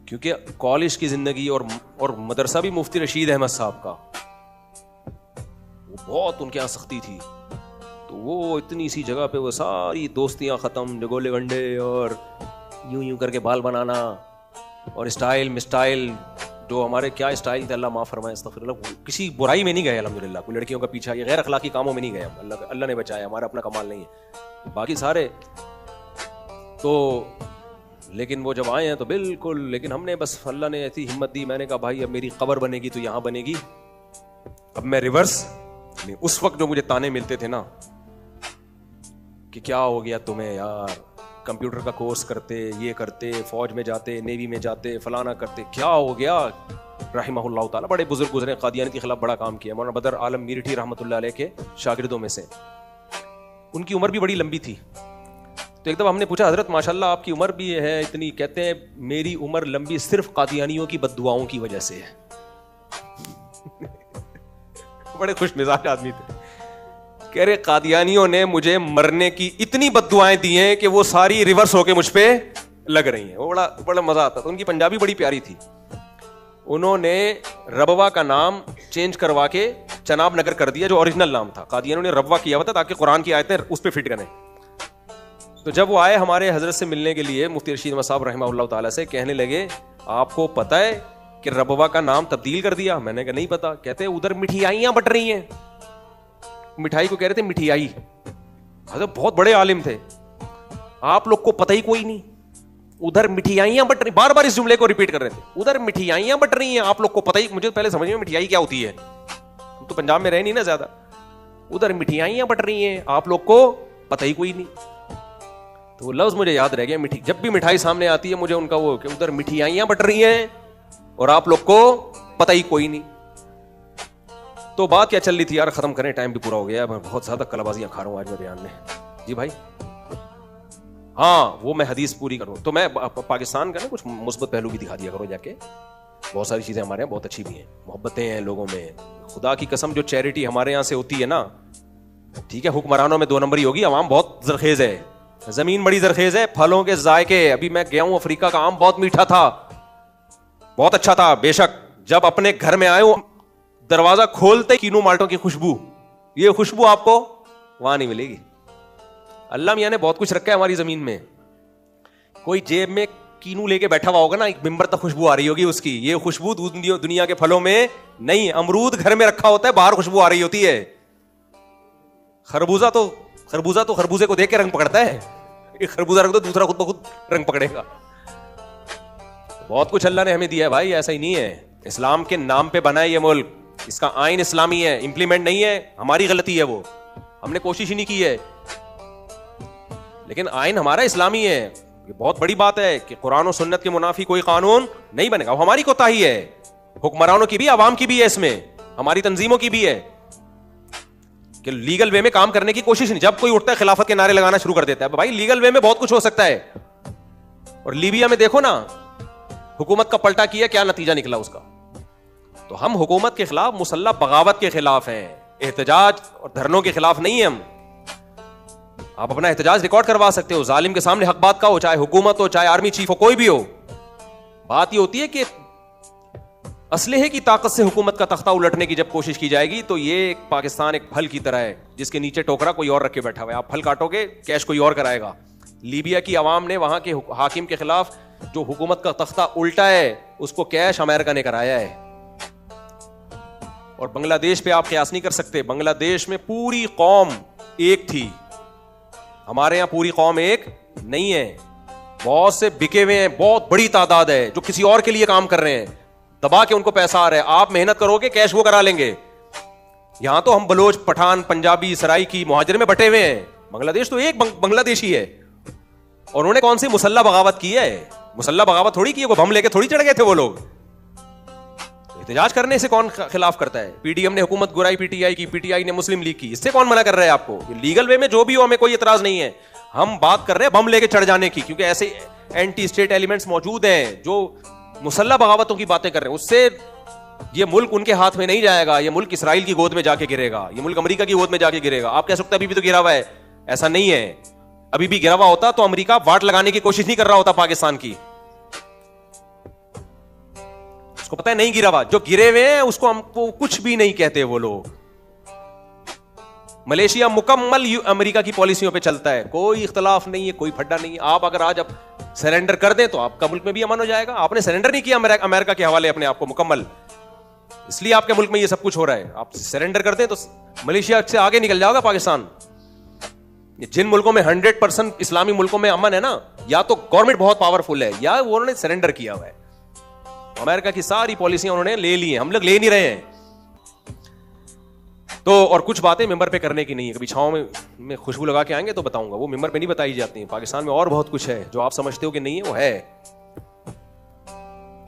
क्योंकि कॉलेज की जिंदगी और मदरसा भी मुफ्ती रशीद अहमद साहब का, वो बहुत उनके यहाँ सख्ती थी। तो वो इतनी सी जगह पे वो सारी दोस्तियां खत्म, जगोले गंडे और यूं यूं करके बाल बनाना और स्टाइल मिस्टाइल, जो हमारे क्या स्टाइल थे अल्लाह माफ़ फरमाए, अस्तगफिरुल्लाह, किसी बुराई में नहीं गए अल्हम्दुलिल्लाह, कोई लड़कियों का पीछा, ये गैर अखलाकी कामों में नहीं गए हम, अल्लाह ने बचाया, हमारा अपना कमाल नहीं है बाकी सारे तो। लेकिन वो जब आए हैं तो बिल्कुल, लेकिन हमने बस अल्लाह ने ऐसी हिम्मत दी, मैंने कहा भाई अब मेरी कब्र बनेगी तो यहाँ बनेगी। अब मैं रिवर्स, उस वक्त जो मुझे ताने मिलते थे ना कि क्या हो गया तुम्हें यार, कंप्यूटर का कोर्स करते, ये करते, फौज में जाते, नेवी में जाते, फलाना करते, क्या हो गया। रहिमहुल्लाह ताला बड़े बुजुर्ग गुजरे, कादियानियत के खिलाफ बड़ा काम किया, मौलाना बदर आलम मीरठी रहमतुल्लाह अलैह के शागिर्दों में से। उनकी उम्र भी बड़ी लंबी थी। तो एक दफा हमने पूछा, हजरत माशाल्लाह आपकी उम्र भी है इतनी, कहते हैं मेरी उम्र लंबी सिर्फ कादियानियों की बद्दुआओं की वजह से है। बड़े खुश मिजाज आदमी थे। कह रहे कादियानियों ने मुझे मरने की इतनी बद्दुआएं दी हैं कि वो सारी रिवर्स होके मुझ पे लग रही हैं। वो बड़ा मजा आता था। उनकी पंजाबी बड़ी प्यारी थी। उन्होंने रबवा का नाम चेंज करवा के चनाब नगर कर दिया, जो ओरिजिनल नाम था। कादियानियों ने रबवा किया हुआ था ताकि कुरान की आयतें उस पर फिट करें। तो जब वो आए हमारे हजरत से मिलने के लिए, मुफ्ती रशीद अहमद साहब रहमहुल्लाह ताला से, कहने लगे आपको पता है कि रबवा का नाम तब्दील कर दिया। मैंने कहा नहीं पता। कहते उधर मिठाइयां बट रही हैं। मिठाई को कह रहे थे मिठाई। हजरत बहुत बड़े आलिम थे, आप लोग को पता ही कोई नहीं। उधर मिठाइयां बट रही, बार बार इस जुमले को रिपीट कर रहे थे, उधर मिठाइयां बट रही हैं, आप लोग को पता ही। मुझे पहले समझ में मिठाई क्या होती है, तो पंजाब में रहे नहीं ना ज्यादा। उधर मिठाइयां बट रही हैं, आप लोग को पता ही कोई नहीं। तो वो लफ्ज मुझे याद रह गया। मिठी, जब भी मिठाई सामने आती है मुझे उनका वो कि उधर मिठाइयां बट रही हैं और आप लोग को पता ही कोई नहीं। तो बात क्या चल रही थी यार, खत्म करें, टाइम भी पूरा हो गया। मैं बहुत ज्यादा कलाबाजियां खा रहा हूं आज मैं बयान में। जी भाई, हाँ वो मैं हदीस पूरी करूं तो मैं पाकिस्तान का ना कुछ मुस्बत पहलू भी दिखा दिया करो जाके। बहुत सारी चीजें हमारे यहाँ बहुत अच्छी भी हैं, मोहब्बतें हैं लोगों में। खुदा की कसम, जो चैरिटी हमारे यहाँ से होती है ना, ठीक है, हुक्मरानों में 2 नंबरी होगी, आवाम बहुत जरखेज है, जमीन बड़ी जरखेज है, फलों के जायके। अभी मैं गया हूं अफ्रीका का आम बहुत मीठा था, बहुत अच्छा था बेशक। जब अपने घर में आए, दरवाजा खोलते कीनू माल्टों की खुशबू, ये खुशबू आपको वहां नहीं मिलेगी। अल्लाह मियां ने बहुत कुछ रखा है हमारी जमीन में। कोई जेब में कीनू लेके बैठा हुआ होगा ना, एक मिंबर तक खुशबू आ रही होगी उसकी। ये खुशबू दुनिया के फलों में नहीं। अमरूद घर में रखा होता है, बाहर खुशबू आ रही होती है। खरबूजा तो खरबूजे को देख के रंग पकड़ता है। एक खरबूजा रख दो, दूसरा खुद ब खुद रंग पकड़ेगा। बहुत कुछ अल्लाह ने हमें दिया है भाई, ऐसा ही नहीं है। इस्लाम के नाम पे बना है ये मुल्क, इसका आइन इस्लामी है, इंप्लीमेंट नहीं है। हमारी गलती है, वो हमने कोशिश ही नहीं की है। लेकिन आइन हमारा इस्लामी है। ये बहुत बड़ी बात है कि कुरान और सुन्नत के मुनाफी कोई कानून नहीं बनेगा। हमारी कोताही है, हुक्मरानों की भी, आवाम की भी है, इसमें हमारी तंजीमों की भी है कि लीगल वे में काम करने की कोशिश नहीं। जब कोई उठता है खिलाफत के नारे लगाना शुरू कर देता है। भाई लीगल वे में बहुत कुछ हो सकता है। और लीबिया में देखो ना, हुकूमत का पलटा किया, क्या नतीजा निकला उसका। तो हम हुकूमत के खिलाफ, मुसल्लह बगावत के खिलाफ हैं, एहतजाज और धरनों के खिलाफ नहीं है हम। आप अपना एहतजाज रिकॉर्ड करवा सकते हो, जालिम के सामने हक बात का हो, चाहे हुकूमत हो, चाहे आर्मी चीफ हो, कोई भी हो। बात ये होती है कि असलहे की ताकत से हुकूमत का तख्ता उलटने की जब कोशिश की जाएगी, तो ये पाकिस्तान एक फल की तरह है जिसके नीचे टोकरा कोई और रख के बैठा हुआ है। आप फल काटोगे, कैश कोई और कराएगा। लीबिया की आवाम ने वहां के हाकिम के खिलाफ जो हुकूमत का तख्ता उल्टा है, उसको कैश अमेरिका ने कराया है। और बांग्लादेश पे आप कयास नहीं कर सकते। बांग्लादेश में पूरी कौम एक थी, हमारे यहां पूरी कौम एक नहीं है। बहुत से बिके हुए हैं, बहुत बड़ी तादाद है जो किसी और के लिए काम कर रहे हैं, दबा के उनको पैसा आ रहा है। आप मेहनत करोगे, कैश वो करा लेंगे। यहां तो हम बलोच, पठान, पंजाबी, सराइकी, मुहाजिर में बटे हुए हैं। बांग्लादेश तो एक बांग्लादेशी है, और उन्होंने कौन सी मुसल्ला बगावत की है? मुसल्ला बगावत थोड़ी की है, वो बम लेके थोड़ी चढ़ गए थे वो लोग। एहतजाज करने से कौन खिलाफ करता है? पीडीएम ने हुकूमत गिराई पीटीआई की, पीटीआई ने मुस्लिम लीग की, इससे कौन मना कर रहा है आपको? लीगल वे में जो भी हो, हमें कोई इतराज नहीं है। हम बात कर रहे हैं बम लेके चढ़ जाने की, क्योंकि ऐसे एंटी स्टेट एलिमेंट्स मौजूद हैं जो मुसल्ला बगावतों की बातें कर रहे हैं। उससे ये मुल्क उनके हाथ में नहीं जाएगा, ये मुल्क इसराइल की गोद में जाके गिरेगा, ये मुल्क अमेरिका की गोद में जाके गिरेगा। आप कह सकते हैं अभी भी तो गिरा हुआ है, ऐसा नहीं है। अभी भी गिरा हुआ होता तो अमेरिका वाट लगाने की कोशिश नहीं कर रहा होता पाकिस्तान की। उसको पता है नहीं गिरा हुआ, जो गिरे हुए हैं उसको हमको कुछ भी नहीं कहते वो लोग। मलेशिया मुकम्मल अमेरिका की पॉलिसियों पे चलता है, कोई इख्तलाफ नहीं है, कोई फड्डा नहीं है। आप अगर आज अब सरेंडर कर दें तो आपका मुल्क में भी अमन हो जाएगा। आपने सरेंडर नहीं किया अमेरिका के हवाले अपने आप को मुकम्मल, इसलिए आपके मुल्क में ये सब कुछ हो रहा है। आप सरेंडर कर दें तो मलेशिया से आगे निकल जाएगा पाकिस्तान। जिन मुल्कों में 100% इस्लामी मुल्कों में अमन है ना, या तो गवर्नमेंट बहुत पावरफुल है या उन्होंने सरेंडर किया हुआ है। अमेरिका की सारी पॉलिसियां उन्होंने ले ली हैं, हम लोग ले नहीं रहे हैं। तो और कुछ बातें मेंबर पे करने की नहीं है, कभी छांव में खुशबू लगा के आएंगे तो बताऊंगा, वो मेंबर पे नहीं बताई जाती है। पाकिस्तान में और बहुत कुछ है जो आप समझते हो कि नहीं है, वो है।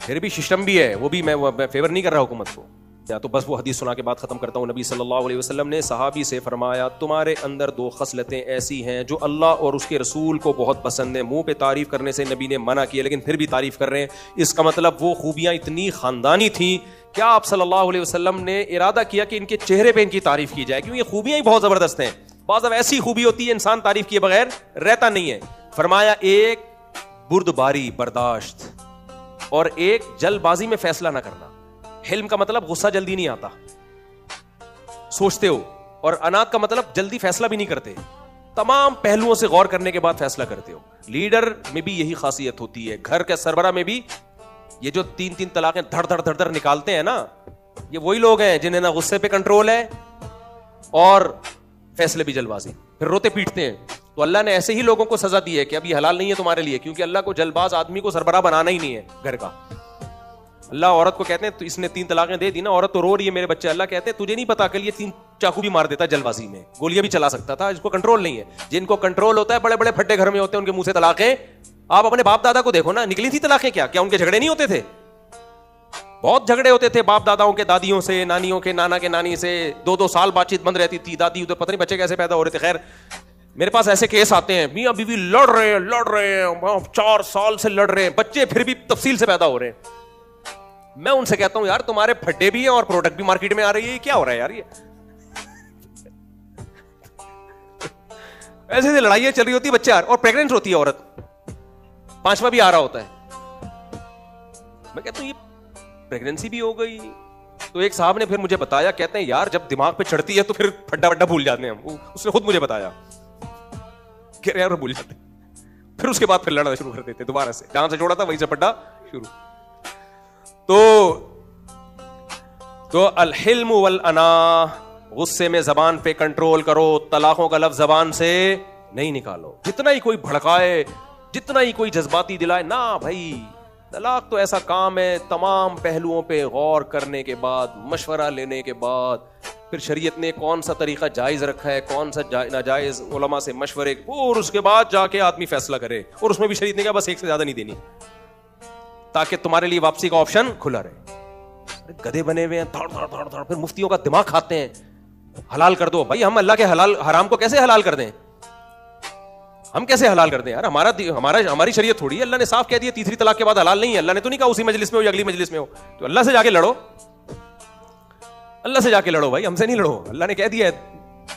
फिर भी सिस्टम भी है, वो भी मैं फेवर नहीं कर रहा हुकूमत को। या तो बस वो हदीस सुना के बाद खत्म करता हूँ। नबी सल्लल्लाहु अलैहि वसल्लम ने सहाबी से फरमाया, तुम्हारे अंदर 2 खसलतें ऐसी हैं जो अल्लाह और उसके रसूल को बहुत पसंद है। मुंह पे तारीफ करने से नबी ने मना किया, लेकिन फिर भी तारीफ कर रहे हैं। इसका मतलब वो खूबियां इतनी खानदानी थी, क्या आप सल्लल्लाहु अलैहि वसल्लम ने इरादा किया कि इनके चेहरे पे इनकी तारीफ की जाए, क्योंकि ये खूबियां ही बहुत जबरदस्त हैं। बाज़ अब ऐसी खूबी होती है इंसान तारीफ किए बगैर रहता नहीं है। फरमाया, एक बुर्दबारी बर्दाश्त, और एक जल्दबाजी में फैसला ना करना। हिल्म का मतलब गुस्सा जल्दी नहीं आता, सोचते हो, और अनात का मतलब जल्दी फैसला भी नहीं करते, तमाम पहलुओं से गौर करने के बाद फैसला करते हो। लीडर में भी यही खासियत होती है। घर के सरबरा में भी ये जो 3-3 तलाकें धड़ धड़ धड़ धड़ निकालते हैं ना, ये वही लोग हैं जिन्हें ना गुस्से पे कंट्रोल है और फैसले भी जल्दबाजी, फिर रोते पीटते हैं। तो अल्लाह ने ऐसे ही लोगों को सजा दी है कि अब ये हलाल नहीं है तुम्हारे लिए, क्योंकि अल्लाह को जल्दबाज आदमी को सरबरा बनाना ही नहीं है घर का। अल्लाह औरत को कहते हैं, तो इसने 3 तलाकें दे दी ना, औरत तो रो रही है मेरे बच्चे। अल्लाह कहते हैं, तुझे नहीं पता, कल ये 3 चाकू भी मार देता जल्दबाजी में, गोलियां भी चला सकता था। इसको कंट्रोल नहीं है। जिनको कंट्रोल होता है, बड़े बड़े फट्टे घर में होते हैं, उनके मुंह से तलाकें। आप अपने बाप दादा को देखो ना, निकली थी तलाकें क्या उनके झगड़े नहीं होते थे? बहुत झगड़े होते थे बाप दादाओं के दादियों से, नानियों के नाना के नानी से। 2-2 साल बातचीत बंद रहती थी। दादी उधर, पता नहीं बच्चे कैसे पैदा हो रहे थे। खैर, मेरे पास ऐसे केस आते हैं, मियां बीवी लड़ रहे हैं 4 साल से लड़ रहे हैं, बच्चे फिर भी तफसील से पैदा हो रहे हैं। मैं उनसे कहता हूं, यार तुम्हारे फड्डे भी हैं और प्रोडक्ट भी मार्केट में आ रही है, क्या हो रहा है यार? ये ऐसे ऐसे लड़ाइयां चल रही होती है, बच्चे और प्रेग्नेंट होती है औरत, 5वां भी आ रहा होता है। मैं कहता हूं ये प्रेगनेंसी भी हो गई। तो एक साहब ने फिर मुझे बताया, कहते हैं यार जब दिमाग पे चढ़ती है तो फिर फड्डा वड्डा भूल जाते हैं हम। उसने खुद मुझे बताया कि यार भूल जाते, फिर उसके बाद फिर लड़ना शुरू कर देते दोबारा से, जहां से छोड़ा था वहीं से फड्डा शुरू। तो अल हिल्म वल अना, गुस्से में जबान पे कंट्रोल करो, तलाकों का लफ्ज जबान से नहीं निकालो। जितना ही कोई भड़काए, जितना ही कोई जज्बाती दिलाए ना भाई, तलाक तो ऐसा काम है, तमाम पहलुओं पे गौर करने के बाद, मशवरा लेने के बाद, फिर शरीयत ने कौन सा तरीका जायज रखा है, कौन सा नाजायज, उलमा से मशवरे, और उसके बाद जाके आदमी फैसला करे। और उसमें भी शरीयत ने कहा बस 1 से ज्यादा नहीं देनी, ताकि तुम्हारे लिए वापसी का ऑप्शन खुला रहे। गधे बने हुए हैं, धड़ धड़ धड़ धड़, फिर मुफ्तियों का दिमाग खाते हैं, हलाल कर दो। भाई हम अल्लाह के हराम को कैसे हलाल कर दें? हम कैसे हलाल कर दें यार? हमारी शरीयत थोड़ी है। अल्लाह ने साफ कह दिया 3री तलाक के बाद हलाल नहीं है। अल्लाह ने तो नहीं कहा उसी मजलिस में हो या अगली मजलिस में हो। तो अल्लाह से जाके लड़ो, अल्लाह से जाके लड़ो भाई, हमसे नहीं लड़ो। अल्लाह ने कह दिया है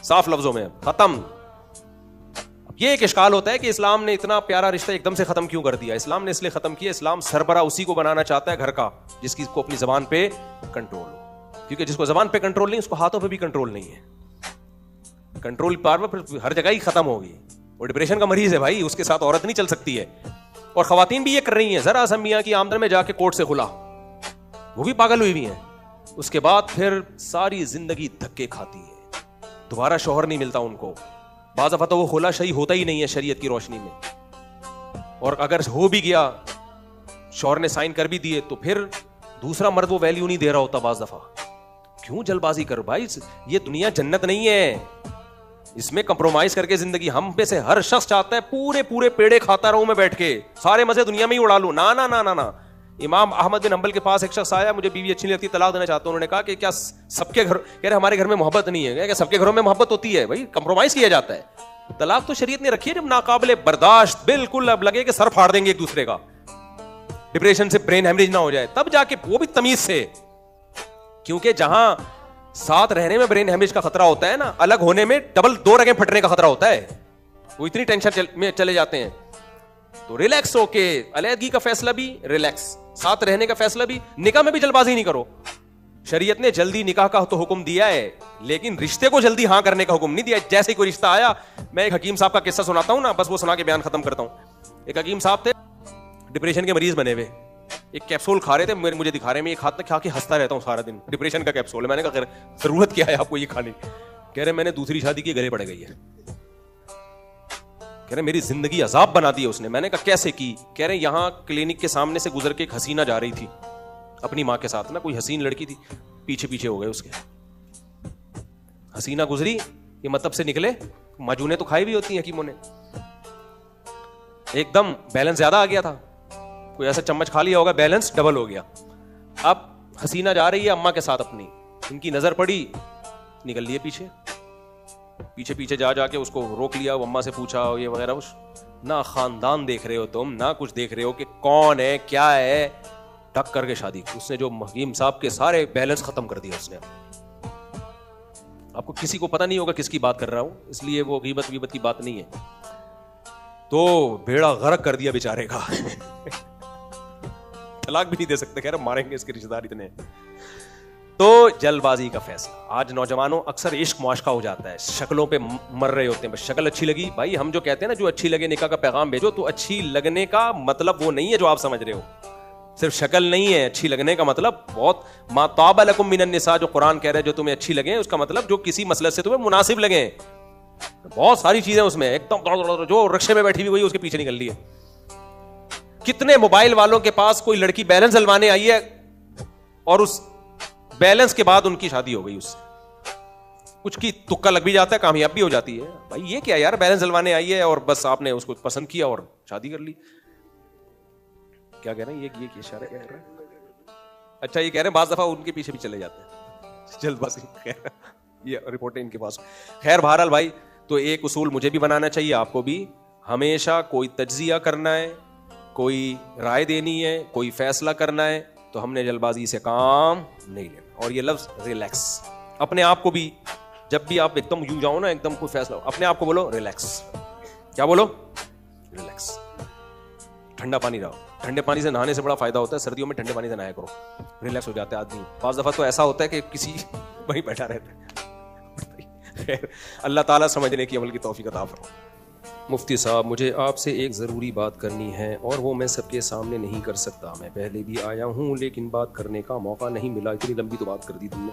साफ लफ्जों में, खत्म। ये एक इश्काल होता है कि इस्लाम ने इतना प्यारा रिश्ता एकदम से खत्म क्यों कर दिया? इस्लाम ने इसलिए खत्म किया, इस्लाम सरबरा उसी को बनाना चाहता है घर का, जिसकी को अपनी जबान पे कंट्रोल हो। क्योंकि जिसको जबान पे कंट्रोल नहीं, उसको हाथों पे भी कंट्रोल नहीं है। कंट्रोल पावर फिर हर जगह ही खत्म होगी। वो डिप्रेशन का मरीज है भाई, उसके साथ औरत नहीं चल सकती है। और खवातीन भी ये कर रही हैं। जरा सा मियां की आमदन में जाके कोर्ट से खुला, वो भी पागल हुई भी हैं। उसके बाद फिर सारी जिंदगी धक्के खाती है, दोबारा शौहर नहीं मिलता उनको। बाज़ दफ़ा तो वो खुला सही होता ही नहीं है शरीयत की रोशनी में। और अगर हो भी गया, शौहर ने साइन कर भी दिए, तो फिर दूसरा मर्द वो वैल्यू नहीं दे रहा होता बाज दफा। क्यों जल्दबाजी कर भाई, ये दुनिया जन्नत नहीं है, इसमें कंप्रोमाइज करके जिंदगी। हम में से हर शख्स चाहता है पूरे पूरे पेड़े खाता रहूं मैं बैठ के, सारे मजे दुनिया में ही उड़ा लूं। ना ना ना ना ना। इमाम अहमद बिन हंबल के पास एक शख्स आया, मुझे बीवी अच्छी नहीं लगती, तलाक देना चाहता हूं। उन्होंने कहा कि क्या सबके घर, कह रहे हमारे घर में मोहब्बत नहीं है। क्या सबके घरों में मोहब्बत होती है? भाई कंप्रोमाइज किया जाता है। तलाक तो शरीयत ने रखी है जब नाकाबिले बर्दाश्त, बिल्कुल अब लगे कि सर फाड़ देंगे एक दूसरे का, डिप्रेशन से ब्रेन हेमरेज ना हो जाए, तब जाके, वो भी तमीज से। क्योंकि जहां साथ रहने में ब्रेन हेमरेज का खतरा होता है ना, अलग होने में डबल 2 रगें फटने का खतरा होता है। वो इतनी टेंशन में चले जाते हैं। तो रिलैक्स होके, अलहदगी का फैसला भी रिलैक्स, साथ रहने का फैसला भी। निकाह में भी जल्दबाजी नहीं करो। शरीयत ने जल्दी निकाह का तो हुक्म दिया है, लेकिन रिश्ते को जल्दी हां करने का हुक्म नहीं दिया। जैसे ही कोई रिश्ता आया, मैं एक हकीम साहब का किस्सा सुनाता हूं ना, बस वो सुना के बयान खत्म करता हूं। एक हकीम साहब थे, डिप्रेशन के मरीज बने हुए, एक कैप्सूल खा रहे थे, मुझे दिखा रहे, मैं एक हाथ में खा के हंसता रहता हूं सारा दिन, डिप्रेशन का कैप्सूल है। मैंने कहा जरूरत क्या है आपको ये खाने? कह रहे मैंने दूसरी शादी की, गले पड़ गई है। कह रहे मेरी जिंदगी अजाब बना दी है उसने। मैंने कहा कैसे की? कह रहे यहां क्लिनिक के सामने से गुजर के एक हसीना जा रही थी अपनी मां के साथ ना, कोई हसीन लड़की थी, पीछे पीछे हो गए उसके। हसीना गुजरी, ये मतलब से निकले, मजूने तो खाई भी होती हैं हकीमों ने। एकदम बैलेंस ज्यादा आ गया था, कोई ऐसा चम्मच खा लिया होगा, बैलेंस डबल हो गया। अब हसीना जा रही है अम्मा के साथ अपनी, इनकी नजर पड़ी, निकल लिए पीछे पीछे पीछे जाके उसको रोक लिया। वो अम्मा से पूछा ये वगैरह, उस ना खानदान देख रहे हो तुम, ना कुछ देख रहे हो कि कौन है क्या है, टक करके शादी। उसने जो हकीम साहब के सारे बैलेंस खत्म कर दिया उसने। आपको किसी को पता नहीं होगा किसकी बात कर रहा हूं, इसलिए वो गीबत की बात नहीं है। तो बेड़ा गर्क कर दिया बेचारे का। तलाक भी नहीं दे सकते, कह रहे मारेंगे इसके रिश्तेदार इतने। तो जल्दबाजी का फैसला। आज नौजवानों अक्सर इश्क मुआशका हो जाता है, शक्लों पे मर रहे होते हैं, बस शक्ल अच्छी लगी। भाई हम जो कहते हैं ना, जो अच्छी लगे निकाह का पैगाम भेजो, तो अच्छी लगने का मतलब वो नहीं है जो आप समझ रहे हो। सिर्फ शक्ल नहीं है, अच्छी लगने का मतलब बहुत मा ताबा लकुम मिनन निसा, जो कुरान कह रहे हैं जो तुम्हें अच्छी लगे, उसका मतलब जो किसी मसलक से तुम्हें मुनासिब लगे। बहुत सारी चीजें उसमें, एकदम जो रिक्शे में बैठी हुई वही उसके पीछे निकल रही है। कितने मोबाइल वालों के पास कोई लड़की बैलेंस डलवाने आई है और उस बैलेंस के बाद उनकी शादी हो गई उससे। कुछ की तुक्का लग भी जाता है, कामयाब भी हो जाती है। भाई ये क्या यार, बैलेंस डलवाने आई है और बस आपने उसको पसंद किया और शादी कर ली। क्या कह रहे हैं ये इशारा कह रहे हैं? अच्छा ये कह रहे हैं बाज दफा उनके पीछे भी चले जाते हैं जल्दबाजी। ये रिपोर्ट है इनके पास। खैर बहरहाल भाई, तो एक उसूल मुझे भी बनाना चाहिए, आपको भी। हमेशा कोई तज्जिया करना है, कोई राय देनी है, कोई फैसला करना है, तो हमने जल्दबाजी से काम नहीं लेना। और ये लफ्ज रिलैक्स, अपने आप को भी जब भी आप एकदम यूं जाओ ना, एकदम कोई फैसला, अपने आप को बोलो रिलैक्स। क्या बोलो? रिलैक्स। ठंडा पानी रहो, ठंडे पानी से नहाने से बड़ा फायदा होता है, सर्दियों में ठंडे पानी से नहाया करो, रिलैक्स हो जाता है आदमी। पांच दफा तो ऐसा होता है कि किसी वहीं बैठा रहता है। अल्लाह ताला समझने की, अमल की तौफीक अता फरमाए। मुफ्ती साहब, मुझे आपसे एक ज़रूरी बात करनी है और वो मैं सबके सामने नहीं कर सकता। मैं पहले भी आया हूँ लेकिन बात करने का मौका नहीं मिला। इतनी लंबी तो बात कर दी तुमने।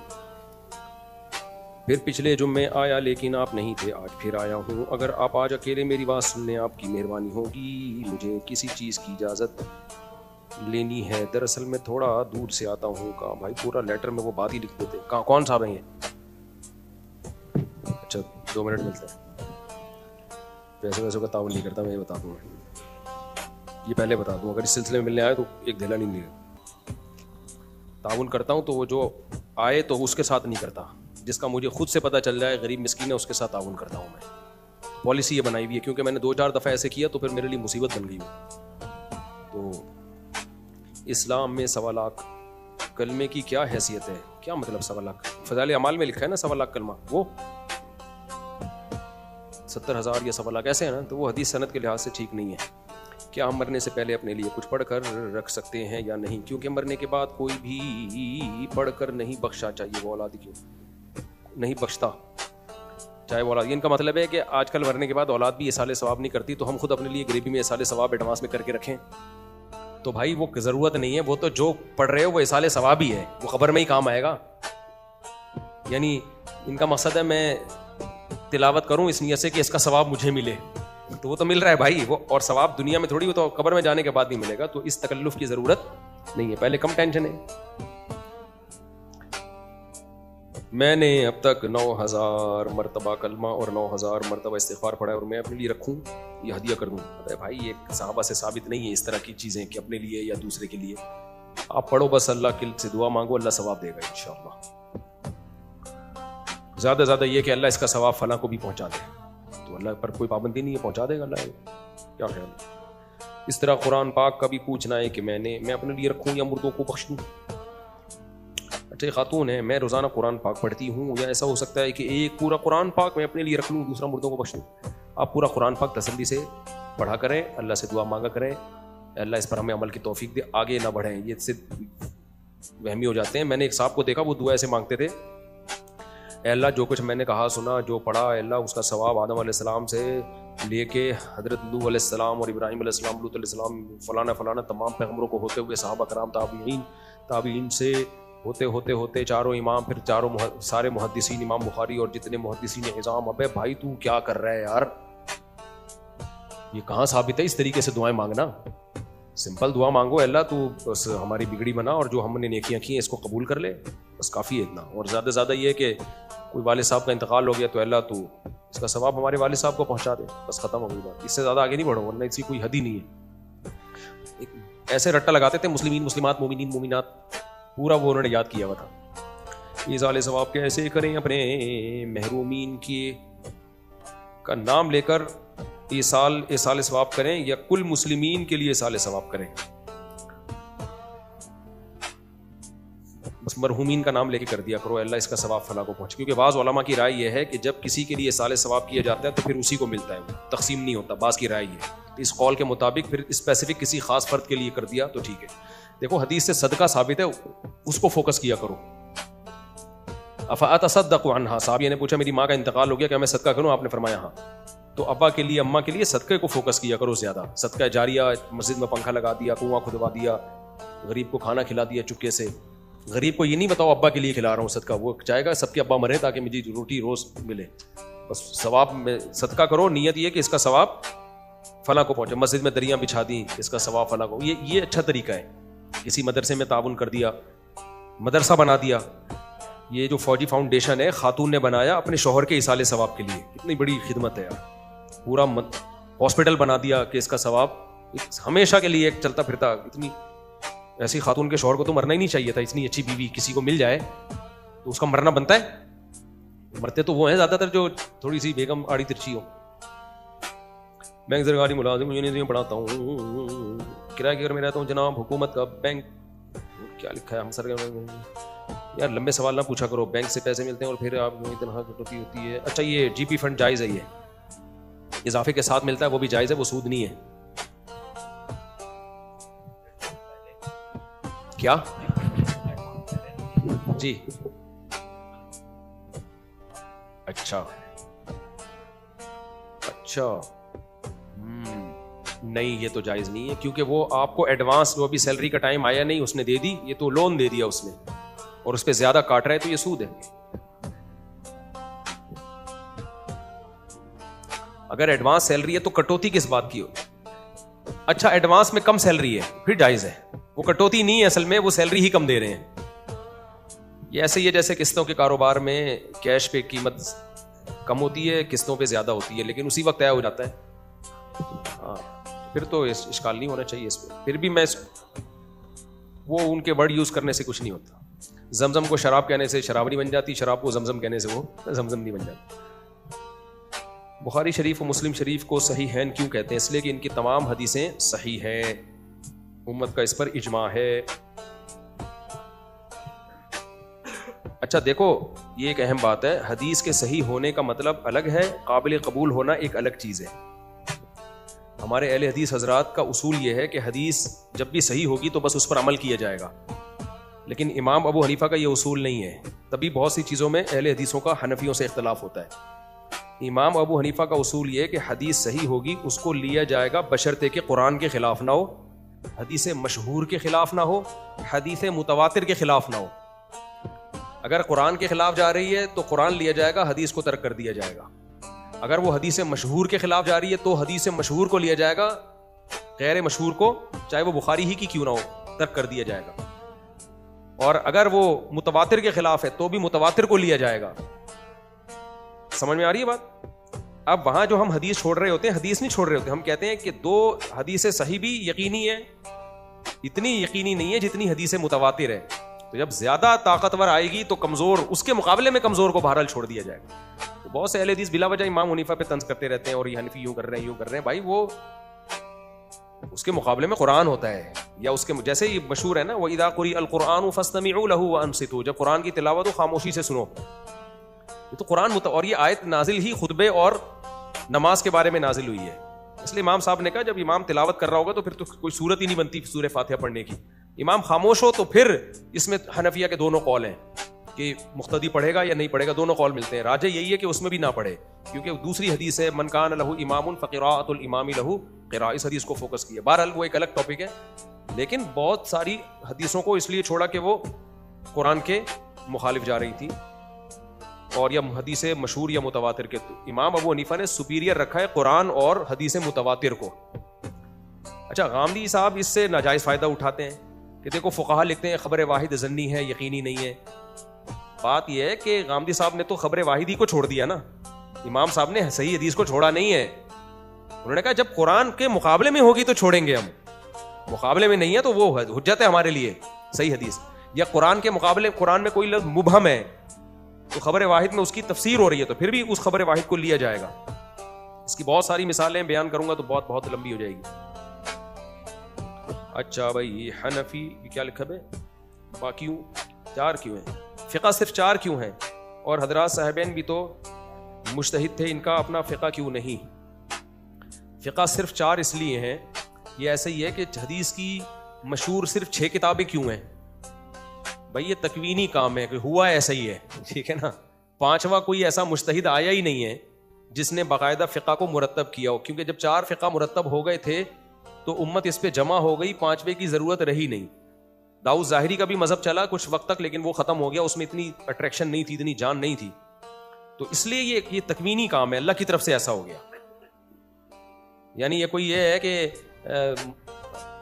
फिर पिछले जुम्मे आया लेकिन आप नहीं थे, आज फिर आया हूँ। अगर आप आज अकेले मेरी बात सुनने, आपकी मेहरबानी होगी। मुझे किसी चीज़ की इजाज़त लेनी है। दरअसल मैं थोड़ा दूर से आता हूँ। कहा भाई पूरा लेटर में वो बात ही लिख देते। कहाँ कौन साहब हैं ये? अच्छा 2 मिनट मिलते हैं। पैसे वैसों का ताउन नहीं करता, मैं ये बता दूंगा। ये पहले बता दूं, अगर इस सिलसिले में मिलने आए तो एक धेला नहीं मिलेगा। ताउन करता हूं तो वो जो आए तो उसके साथ नहीं करता, जिसका मुझे खुद से पता चल जाए गरीब मिस्कीन है, उसके साथ ताउन करता हूं मैं। पॉलिसी ये बनाई हुई है, क्योंकि मैंने 2-4 दफ़ा ऐसे किया तो फिर मेरे लिए मुसीबत बन गई। तो इस्लाम में 1.25 लाख कलमे की क्या हैसियत है? क्या मतलब 1.25 लाख? फ़ज़ाइल अमाल में लिखा है ना 1.25 लाख कलमा, वो 70,000 या 1.25 लाख ऐसे है ना, तो वो हदीस सनद के लिहाज से ठीक नहीं है। क्या हम मरने से पहले अपने लिए कुछ पढ़कर रख सकते हैं या नहीं? क्योंकि मरने के बाद कोई भी पढ़कर नहीं बख्शा, चाहिए वो औलाद क्यों नहीं बख्शता, चाहे वो औलाद। इनका मतलब है कि आजकल मरने के बाद औलाद भी इसाले सवाब नहीं करती, तो हम खुद अपने लिए गरीबी में इसाले सवाब एडवांस में करके रखें। तो भाई वो ज़रूरत नहीं है, वो तो जो पढ़ रहे हो वो इसाले सवाब ही है, वो खबर में ही काम आएगा। यानी इनका मकसद है मैं तिलावत करूं इस नियत से कि इसका सवाब मुझे मिले, तो वो तो मिल रहा है भाई वो, और सवाब दुनिया में थोड़ी, वो तो कब्र में जाने के बाद नहीं मिलेगा। तो इस तकल्लुफ की जरूरत नहीं है, पहले कम टेंशन है। मैंने अब तक 9000 मरतबा कलमा और 9000 मरतबा इस्तिग़फ़ार पढ़ा है और मैं अपने लिए रखूं, ये हदिया कर दूं। अरे भाई ये सहाबा से साबित नहीं है इस तरह की चीज़ें कि अपने लिए या दूसरे के लिए। आप पढ़ो बस, अल्लाह के से दुआ मांगो, अल्लाह सवाब देगा इंशाअल्लाह। ज़्यादा ज़्यादा ये कि अल्लाह इसका सवाब फला को भी पहुँचा दे, तो अल्लाह पर कोई पाबंदी नहीं है, पहुँचा देगा अल्लाह। क्या ख्याल। इस तरह कुरान पाक का भी पूछना है कि मैं अपने लिए रखूँ या मुर्दों को बख्श दूँ। अच्छा खातून है, मैं रोज़ाना कुरान पाक पढ़ती हूँ, या ऐसा हो सकता है कि एक पूरा कुरान पाक मैं अपने लिए रख लूँ, दूसरा मुर्दों को बख्श दूँ। आप पूरा कुरान पाक तसल्ली से पढ़ा करें, अल्लाह से दुआ मांगा करें, अल्लाह इस पर हमें अमल की तौफीक दे, आगे ना बढ़ें। ये इससे वहमी हो जाते हैं। मैंने एक साहब को देखा, वो दुआ ऐसे मांगते थे, अल्लाह जो कुछ मैंने कहा सुना जो पढ़ा, अल्लाह उसका सवाब आदम अलैहिस्सलाम से लेके हज़रत नूह अलैहिस्सलाम और इब्राहीम अलैहिस्सलाम, लूत अलैहिस्सलाम, फलाना फलाना तमाम पैगम्बरों को होते हुए सहाबा कराम, ताबीईन से होते होते होते चारों इमाम, फिर चारों सारे मुहद्दिसीन, इमाम बुखारी और जितने मुहद्दिसीन निज़ाम। अबे भाई तू क्या कर रहा है यार, ये कहाँ साबित है इस तरीके से दुआएं मांगना। सिंपल दुआ मांगो, अल्लाह तू बस हमारी बिगड़ी बना और जो हमने नेकियां की हैं इसको कबूल कर ले, बस काफ़ी है इतना। और ज़्यादा से ज़्यादा ये है कि कोई वालिद साहब का इंतकाल हो गया तो अल्लाह तू इसका सवाब हमारे वालिद साहब को पहुँचा दे, बस ख़त्म हो गई बात। इससे ज़्यादा आगे नहीं बढ़ो, वरना इसकी कोई हद ही नहीं है। ऐसे रट्टा लगाते थे मुस्लिमीन मुस्लिमात मोमिनीन मोमिनात, पूरा वो उन्होंने याद किया हुआ था। ईज़ाल सवाब कैसे करें, अपने महरूमीन की का नाम लेकर ईसाल सवाब करें या कुल मुस्लिमीन के लिए ईसाल सवाब करें? बस मरहूमीन का नाम लेके कर दिया करो, अल्लाह इसका सवाब फला को पहुंचे। क्योंकि बाज़ उलमा की राय यह है कि जब किसी के लिए ईसाल सवाब किया जाता है तो फिर उसी को मिलता है, तकसीम नहीं होता। बाज़ की राय है इस कौल के मुताबिक फिर स्पेसिफिक किसी खास फर्द के लिए कर दिया तो ठीक है। देखो हदीस से सदका साबित है, उसको फोकस किया करो। अफ़अतसद्दक़ु अन्हा, साहबिया ने पूछा मेरी माँ का इंतकाल हो गया, क्या मैं सदका करूँ? आपने फरमाया हाँ। तो अब्बा के लिए अम्मा के लिए सदक़े को फोकस किया करो ज़्यादा। सदका जारिया, मस्जिद में पंखा लगा दिया, कुआं खुदवा दिया, गरीब को खाना खिला दिया चुपके से। गरीब को ये नहीं बताओ अब्बा के लिए खिला रहा हूँ सदका, वो चाहेगा सबके अब्बा मरे ताकि मुझे रोटी रोज़ मिले। बस सवाब में सदका करो, नीयत ये कि इसका सवाब फला को पहुँचे। मस्जिद में दरियाँ बिछा दी, इसका सवाब फला को, ये अच्छा तरीका है। किसी मदरसे में ताउन कर दिया, मदरसा बना दिया। ये जो फौजी फाउंडेशन है खातून ने बनाया अपने शौहर के इसाले सवाब के लिए, कितनी बड़ी खिदमत है यार। पूरा हॉस्पिटल बना दिया कि इसका सवाब हमेशा के लिए एक चलता फिरता। इतनी ऐसी खातून के शौहर को तो मरना ही नहीं चाहिए था। इतनी अच्छी बीवी किसी को मिल जाए तो उसका मरना बनता है। मरते तो वो हैं ज्यादातर जो थोड़ी सी बेगम आड़ी तिरछी हो। बैंक सरकारी मुलाजिम यूनिवर्सिटी में पढ़ाता हूँ, किराए के घर में रहता हूँ जनाब, हुकूमत का बैंक। क्या लिखा है हम सर यार, लंबे सवाल ना पूछा करो। बैंक से पैसे मिलते हैं और फिर आप तनख्वाह कटौती होती है। अच्छा ये जीपी फंड जायज़ है, ये इजाफे के साथ मिलता है, वो भी जायज़ है, वो सूद नहीं है क्या? जी अच्छा नहीं, ये तो जायज़ नहीं है, क्योंकि वो आपको एडवांस, जो अभी सैलरी का टाइम आया नहीं उसने दे दी, ये तो लोन दे दिया उसने और उस पर ज्यादा काट रहा है, तो ये सूद है। अगर एडवांस सैलरी है तो कटौती किस बात की होगी? अच्छा एडवांस में कम सैलरी है फिर जायज़ है, वो कटौती नहीं है, असल में वो सैलरी ही कम दे रहे हैं। ये ऐसे ही है जैसे किस्तों के कारोबार में कैश पे कीमत कम होती है, किस्तों पे ज्यादा होती है, लेकिन उसी वक्त तय हो जाता है। हाँ फिर तो इश्काल नहीं होना चाहिए इस पर। फिर भी मैं वो उनके वर्ड यूज करने से कुछ नहीं होता। जमजम को शराब कहने से शराब नहीं बन जाती, शराब को जमजम कहने से वो जमजम नहीं बन जाती। बुखारी शरीफ और मुस्लिम शरीफ को सही हैन क्यों कहते हैं? इसलिए कि इनकी तमाम हदीसें सही हैं, उम्मत का इस पर इजमा है। अच्छा देखो ये एक अहम बात है, हदीस के सही होने का मतलब अलग है, काबिल कबूल होना एक अलग चीज़ है। हमारे अहले हदीस हजरात का उसूल ये है कि हदीस जब भी सही होगी तो बस उस पर अमल किया जाएगा, लेकिन इमाम अबू हनीफा का ये उसूल नहीं है। तभी बहुत सी चीज़ों में अहले हदीसों का हनफियों से इख्तलाफ होता है। इमाम अबू हनीफा का उसूल ये है कि हदीस सही होगी उसको लिया जाएगा बशर्ते कि कुरान के खिलाफ ना हो, हदीस मशहूर के खिलाफ ना हो, हदीस मुतवातिर के खिलाफ ना हो। अगर कुरान के खिलाफ जा रही है तो कुरान लिया जाएगा, हदीस को तर्क कर दिया जाएगा। अगर वो हदीस मशहूर के खिलाफ जा रही है तो हदीस मशहूर को लिया जाएगा, गैर मशहूर को चाहे वो बुखारी ही की क्यों ना हो तर्क कर दिया जाएगा। और अगर वो मुतवातिर के खिलाफ है तो भी मुतवातिर को लिया जाएगा। समझ में आ रही है बात? अब वहां जो हम हदीस छोड़ रहे होते हैं, हदीस नहीं छोड़ रहे होते, हम कहते हैं कि दो हदीसें सही भी यकीनी है, इतनी यकीनी नहीं है जितनी हदीसें मुतवातिर है। तो जब ज्यादा ताकतवर आएगी तो कमजोर, उसके मुकाबले में कमजोर को बहरहाल छोड़ दिया जाएगा। तो बहुत से अहले हदीस बिला वजह इमाम हनीफा पे तंज करते रहते हैं और ये हनफी यूं कर रहे हैं यूं कर रहे हैं। भाई वो उसके मुकाबले में कुरान होता है, या उसके जैसे ये मशहूर है ना, वो इदा कुरी अल कुरान फस्तमिउ लहु व अंसितु, जब कुरान की तिलावत हो खामोशी से सुनो। ये तो कुरान और ये आयत नाजिल ही खुतबे और नमाज के बारे में नाजिल हुई है। इसलिए इमाम साहब ने कहा जब इमाम तिलावत कर रहा होगा तो फिर तो कोई सूरत ही नहीं बनती सूरह फातिहा पढ़ने की। इमाम खामोश हो तो फिर इसमें हनफिया के दोनों कौल हैं कि मुख्तदी पढ़ेगा या नहीं पढ़ेगा, दोनों कौल मिलते हैं। राजे यही है कि उसमें भी ना पढ़े, क्योंकि दूसरी हदीस है मन कान लहू इमामुन फक़िराअतुल इमामी लहू क़िराअह, इस हदीस को फोकस किया। बहरहाल वो एक अलग टॉपिक है, लेकिन बहुत सारी हदीसों को इसलिए छोड़ा कि वो कुरान के मुखालिफ जा रही थी और या हदीस मशहूर या मुतवातिर के। तो इमाम अबू हनीफा ने सुपीरियर रखा है कुरान और हदीस मुतवातिर को। अच्छा, गामदी साहब इससे नाजायज फायदा उठाते हैं कि देखो फुक़हा लिखते हैं खबर वाहिद ज़न्नी है, यकीनी नहीं है। बात यह है कि गामदी साहब ने तो खबर वाहिद ही को छोड़ दिया ना, इमाम साहब ने सही हदीस को छोड़ा नहीं है। उन्होंने कहा जब कुरान के मुकाबले में होगी तो छोड़ेंगे हम, मुकाबले में नहीं है तो वो हुज्जत है हमारे लिए सही हदीस। या कुरान के मुकाबले कुरान में कोई लफ्ज़ मुबहम है तो खबर वाहिद में उसकी तफसीर हो रही है तो फिर भी उस खबर वाहिद को लिया जाएगा। इसकी बहुत सारी मिसालें बयान करूंगा तो बहुत लंबी हो जाएगी। अच्छा भाई, हनफी क्या लिखा है, बाकी 4 क्यों है, फ़िक़ा सिर्फ 4 क्यों है, और हजरात साहिबैन भी तो मुज्तहिद थे, इनका अपना फ़िक़ा क्यों नहीं। फ़िक़ा सिर्फ 4 इसलिए हैं, ये ऐसे ही है कि हदीस की मशहूर सिर्फ 6 किताबें क्यों हैं। भाई ये तकवीनी काम है कि हुआ ऐसा ही है, ठीक है ना। 5वां कोई ऐसा मुज्तहिद आया ही नहीं है जिसने बाकायदा फ़िक़ा को मुरत्तब किया हो, क्योंकि जब 4 फ़िक़ा मुरत्तब हो गए थे तो उम्मत इस पे जमा हो गई, 5वें की ज़रूरत रही नहीं। दाऊद ज़ाहिरी का भी मज़हब चला कुछ वक्त तक, लेकिन वो ख़त्म हो गया, उसमें इतनी अट्रैक्शन नहीं थी, इतनी जान नहीं थी। तो इसलिए ये तकवीनी काम है, अल्लाह की तरफ से ऐसा हो गया। यानी ये कोई ये है कि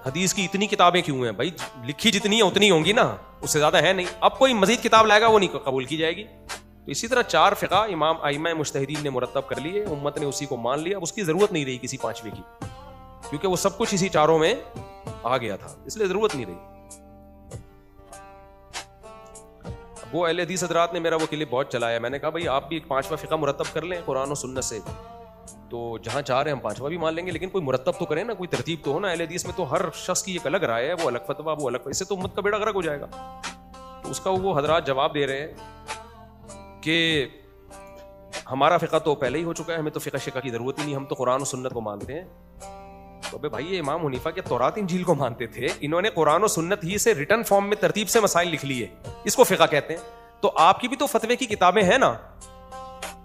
हदीस की इतनी किताबें क्यों हैं, भाई लिखी जितनी है उतनी होंगी ना, उससे ज़्यादा है नहीं। अब कोई मजीद किताब लाएगा वो नहीं कबूल की जाएगी। तो इसी तरह 4 फ़िक़ा इमाम आइम्मा मुज्तहिदीन ने मुरत्तब कर लिए, उम्मत ने उसी को मान लिया, उसकी ज़रूरत नहीं रही किसी 5वें की, क्योंकि वो सब कुछ इसी 4 में आ गया था, इसलिए ज़रूरत नहीं रही। वो अहले हदीस हज़रात ने मेरा वो क्लिप बहुत चलाया, मैंने कहा भाई आप भी एक 5वां फ़िक़ा मुरत्तब कर लें कुरान और सुन्नत से, तो जहाँ 4 है हम 5वां भी मान लेंगे, लेकिन कोई मुरत्तब तो करें ना, कोई तरतीब तो हो ना। अहले हदीस में तो हर शख्स की एक अलग राय है, वो अलग फतवा, वो अलग, इससे तो उम्मत का बेड़ा गर्क हो जाएगा। तो उसका वो हजरात जवाब दे रहे हैं कि हमारा फ़िक़ा तो पहले ही हो चुका है, हमें तो फ़िक़ा शिक़ा की ज़रूरत ही नहीं, हम तो कुरान और सुन्नत को मानते हैं। तो अबे भाई ये इमाम हनीफा के तौरात इंजील को मानते थे, इन्होंने कुरान और सुन्नत ही से रिटर्न फॉर्म में तरतीब से मसाइल लिख लिए, इसको फ़िक़ा कहते हैं। तो आपकी भी तो फतवे की किताबें हैं ना,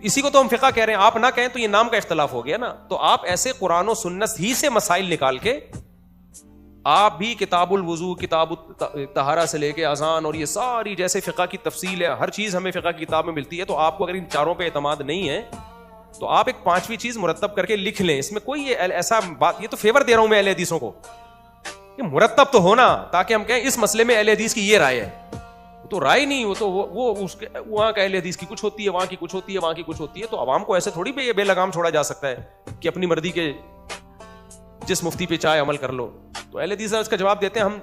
इसी को तो हम फ़िक़ा कह रहे हैं। आप ना कहें तो ये नाम का इख्तलाफ हो गया ना। तो आप ऐसे कुरान और सुन्नत ही से मसाइल निकाल के आप भी किताबुल वुज़ू, किताब तहारा से लेके अज़ान और ये सारी जैसे फ़िक़ा की तफसील है, हर चीज़ हमें फ़िक़ा की किताब में मिलती है। तो आपको अगर इन 4 पे एतमाद नहीं है तो आप एक 5वीं चीज़ मुरत्तब करके लिख लें। इसमें कोई ये ऐसा बात, ये तो फेवर दे रहा हूं मैं अहले हदीसों को, ये मुरत्तब तो होना, ताकि हम कहें इस मसले में अहले हदीस की ये राय है। तो राय नहीं, वो तो वो उसके वहाँ का अहले हदीस की कुछ होती है, वहाँ की कुछ होती है, वहाँ की कुछ होती है। तो आवाम को ऐसे थोड़ी बेलगाम छोड़ा जा सकता है कि अपनी मर्जी के जिस मुफ्ती पे चाहे अमल कर लो। तो अहले हदीस इसका जवाब देते हैं, हम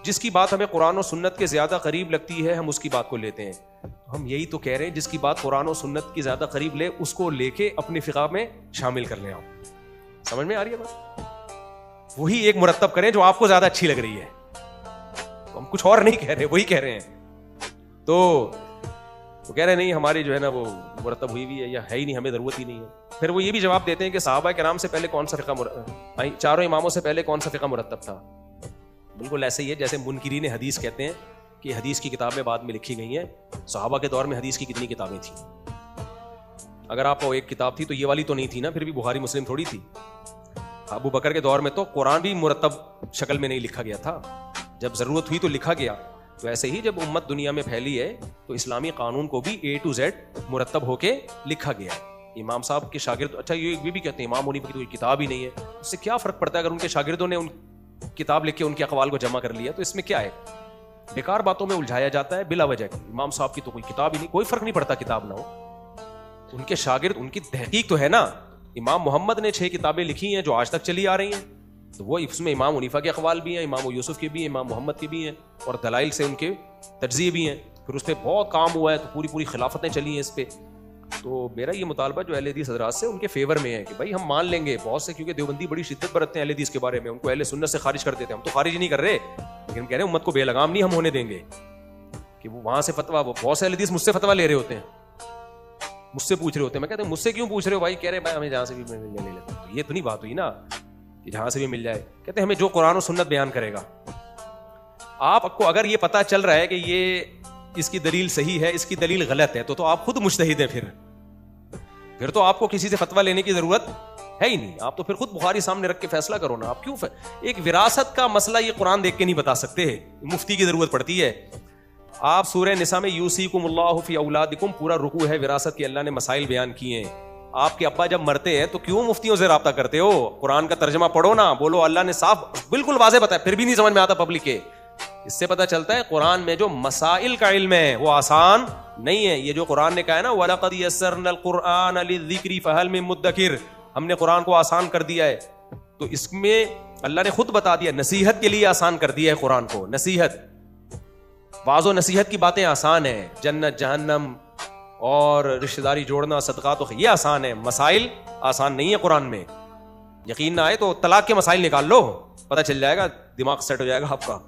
जिसकी बात हमें कुरान और सुन्नत के ज़्यादा करीब लगती है हम उसकी बात को लेते हैं। तो हम यही तो कह रहे हैं, जिसकी बात कुरान और सुन्नत की ज़्यादा करीब ले उसको लेके अपनी फ़िक़ा में शामिल कर लें। आप समझ में आ रही है बात? वही एक मुरत्तब करें जो आपको ज़्यादा अच्छी लग रही है। तो हम कुछ और नहीं कह रहे, वही कह रहे हैं। तो वो कह रहे नहीं हमारी जो है ना वो मुरत्तब हुई भी है या है ही नहीं, हमें ज़रूरत ही नहीं है। फिर वो ये भी जवाब देते हैं कि सहाबा किराम से पहले कौन सा फ़िक़ा, 4 इमामों से पहले कौन सा फ़िक़ा मुरत्तब था। बिल्कुल ऐसे ही है जैसे मुनकिरीन हदीस कहते हैं कि हदीस की किताबें बाद में लिखी गई हैं। सहाबा के दौर में हदीस की कितनी किताबें थी? अगर आपको एक किताब थी तो ये वाली तो नहीं थी ना, फिर भी बुखारी मुस्लिम थोड़ी थी। अबू बकर के दौर में तो कुरान भी मुरत्तब शक्ल में नहीं लिखा गया था, जब ज़रूरत हुई तो लिखा गया। तो ऐसे ही जब उम्मत दुनिया में फैली है तो इस्लामी कानून को भी A to Z मुरत्तब होके लिखा गया है। इमाम साहब के शागिर्द, अच्छा ये भी कहते हैं इमाम हनीफा की तो कोई किताब ही नहीं है, उससे क्या फ़र्क पड़ता है अगर उनके शागिर्दों ने उन किताब लिख के उनके अक़वाल को जमा कर लिया तो इसमें क्या है। बेकार बातों में उलझाया जाता है बिला वजह। इमाम साहब की तो कोई किताब ही नहीं, कोई फ़र्क नहीं पड़ता किताब ना हो, उनके शागिर्द, उनकी तहकीक तो है ना। इमाम मोहम्मद ने 6 किताबें लिखी हैं जो आज तक चली आ रही हैं, तो वो उसमें इमाम हनीफा के अक़वाल भी हैं, इमाम यूसुफ के भी हैं, इमाम मोहम्मद के भी हैं, और दलाइल से उनके तज्ज़िये भी हैं। फिर उस पर बहुत काम हुआ है, तो पूरी पूरी खिलाफतें चली हैं इस पर। तो मेरा ये मुतालबा जो अहले हदीस हज़रात से उनके फेवर में है कि भाई हम मान लेंगे बहुत से, क्योंकि देवबंदी बड़ी शिद्दत बरतते हैं अहले हदीस के बारे में, उनको अहले सुन्नत से खारिज कर देते हैं। हम तो खारिज नहीं कर रहे, लेकिन कह रहे हैं उम्मत को बेलगाम नहीं हम होने देंगे कि वो वहाँ से फतवा, वो बहुत से अहले हदीस मुझसे फतवा ले रहे होते हैं, मुझसे पूछ रहे होते हैं। मैं कहते हैं मुझसे क्यों पूछ रहे हो भाई? कह रहे भाई हमें जहाँ से भी ले लेते हैं। तो ये तो नहीं बात हुई ना कि जहाँ से भी मिल जाए। कहते हैं हमें जो कुरान और सुन्नत बयान करेगा। आपको अगर ये पता चल रहा है कि ये इसकी दलील सही है, इसकी दलील गलत है, तो आप खुद मुज्तहिद हैं। फिर तो आपको किसी से फतवा लेने की जरूरत है ही नहीं। आप तो फिर खुद बुखारी सामने रख के फैसला करो ना। आप क्यों एक विरासत का मसला ये कुरान देख के नहीं बता सकते, मुफ्ती की जरूरत पड़ती है। आप सूरह निसा में यूसीकुमुल्लाहु फी औलादिकुम पूरा रुकू है विरासत के, अल्लाह ने मसाइल बयान किए हैं। आपके अब्बा जब मरते हैं तो क्यों मुफ्तियों से राब्ता करते हो? कुरान का तर्जमा पढ़ो ना, बोलो अल्लाह ने साफ बिल्कुल वाज़ेह बताया, फिर भी नहीं समझ में आता पब्लिक के। इससे पता चलता है कुरान में जो मसाइल का इल्म है वो आसान नहीं है। ये जो कुरान ने कहा है ना, वलक़द यस्सरनल कुरआन लिज़्ज़िक्रि फ़हल मिन मुद्दकिर, हमने कुरान को आसान कर दिया है, तो इसमें अल्लाह ने खुद बता दिया नसीहत के लिए आसान कर दिया है कुरान को। नसीहत, वाज़ो नसीहत की बातें आसान है, जन्नत जहन्नम और रिश्तेदारी जोड़ना, सदका, तो ये आसान है। मसाइल आसान नहीं है कुरान में। यकीन ना आए तो तलाक के मसाइल निकाल लो, पता चल जाएगा, दिमाग सेट हो जाएगा आपका।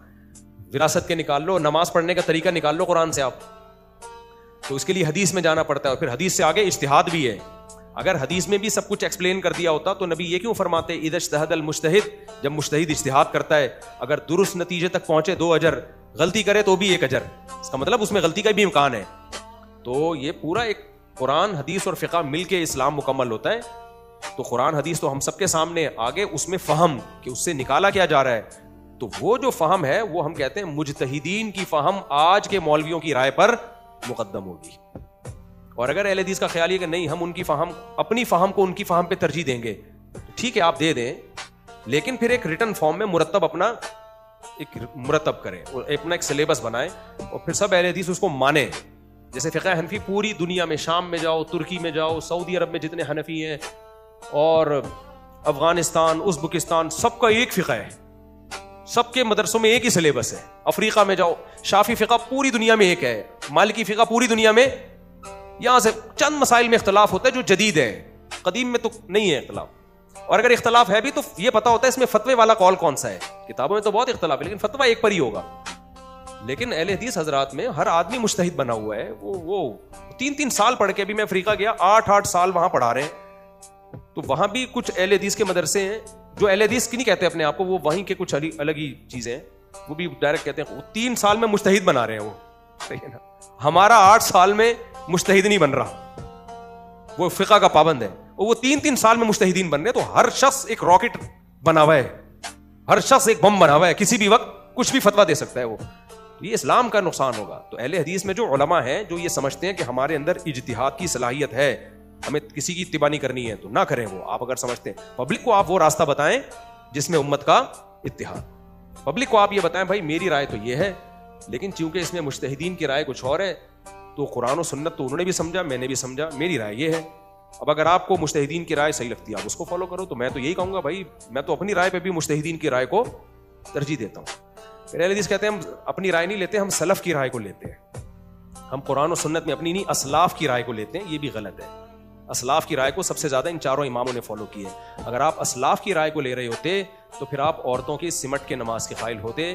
विरासत के निकाल लो, नमाज पढ़ने का तरीका निकाल लो कुरान से आप। तो इसके लिए हदीस में जाना पड़ता है, और फिर हदीस से आगे इज्तिहाद भी है। अगर हदीस में भी सब कुछ एक्सप्लेन कर दिया होता तो नबी ये क्यों फरमाते इज़ा इज्तहदल मुज्तहिद, जब मुज्तहिद इज्तिहाद करता है, अगर दुरुस्त नतीजे तक पहुंचे 2 अजर, गलती करे तो भी 1 अजर, इसका मतलब उसमें गलती का भी इम्कान है। तो ये पूरा एक कुरान हदीस और फ़िक़्ह मिल के इस्लाम मुकम्मल होता है। तो कुरान हदीस तो हम सबके सामने, आगे उसमें फ़हम कि उससे निकाला क्या जा रहा है, तो वो जो फ़हम है वो हम कहते हैं मुजतहिदीन की फ़हम आज के मौलवियों की राय पर मुकद्दम होगी। और अगर अहले हदीस का ख्याल है कि नहीं हम उनकी फ़हम, अपनी फ़हम को उनकी फ़हम पे तरजीह देंगे, तो ठीक है आप दे दें, लेकिन फिर एक रिटन फॉर्म में मुरतब अपना एक मुरतब करें और अपना एक सिलेबस बनाएं, और फिर सब अहले हदीस उसको माने। जैसे फ़िक़्ह हनफी पूरी दुनिया में, शाम में जाओ, तुर्की में जाओ, सऊदी अरब में जितने हनफी हैं, और अफगानिस्तान, उज़्बेकिस्तान, सबका एक फ़िक़्ह है, सबके मदरसों में एक ही सिलेबस है। अफ्रीका में जाओ, शाफी फ़िक़्ह पूरी दुनिया में एक है, मालिकी फ़िक़्ह पूरी दुनिया में, यहाँ से चंद मसाइल में इख्तलाफ होता है जो जदीद है, कदीम में तो नहीं है इख्तलाफ। और अगर इख्तलाफ है भी तो ये पता होता है इसमें फतवे वाला कौल कौन सा है। किताबों में तो बहुत इख्तलाफ है, लेकिन फतवा एक पर ही होगा। लेकिन अहले हदीस हजरात में हर आदमी मुज्तहिद बना हुआ है। वो 3-3 साल पढ़ के भी, मैं अफ्रीका गया, 8-8 साल वहां पढ़ा रहे हैं। तो वहां भी कुछ अहले हदीस के मदरसे हैं जो अहले हदीस की नहीं कहते अपने आप को, वो वहीं के कुछ अलग ही चीजें हैं, वो भी डायरेक्ट कहते हैं 3 साल में मुज्तहिद बना रहे हैं वो, सही है ना। हमारा 8 साल में मुज्तहिद नहीं बन रहा, वो फिक़्ह का पाबंद है, और वो 3-3 साल में मुज्तहिदीन बन रहे। तो हर शख्स एक रॉकेट बना हुआ है, हर शख्स एक बम बना हुआ है, किसी भी वक्त कुछ भी फतवा दे सकता है वो। ये इस्लाम का नुकसान होगा। तो अहले हदीस में जो उलमा हैं जो ये समझते हैं कि हमारे अंदर इज्तिहाद की सलाहियत है, हमें किसी की इत्तिबा नहीं करनी है, तो ना करें वो। आप अगर समझते हैं, पब्लिक को आप वो रास्ता बताएं जिसमें उम्मत का इत्तिहाद। पब्लिक को आप ये बताएं भाई मेरी राय तो ये है, लेकिन चूंकि इसमें मुज्तहिदीन की राय कुछ और है, तो कुरान और सुन्नत तो उन्होंने भी समझा, मैंने भी समझा, मेरी राय ये है। अब अगर आपको मुज्तहिदीन की राय सही लगती है आप उसको फॉलो करो, तो मैं तो यही कहूँगा भाई, मैं तो अपनी राय पे भी मुज्तहिदीन की राय को तरजीह देता हूँ। फिर अहले हदीस कहते हैं हम अपनी राय नहीं लेते, हम सलफ की राय को लेते हैं। हम कुरान और सुन्नत में अपनी नहीं, असलाफ की राय को लेते हैं, ये भी गलत है। असलाफ की राय को सबसे ज़्यादा इन चारों इमामों ने फॉलो की है। अगर आप असलाफ की राय को ले रहे होते तो फिर आप औरतों की सिमट के नमाज के कायल होते,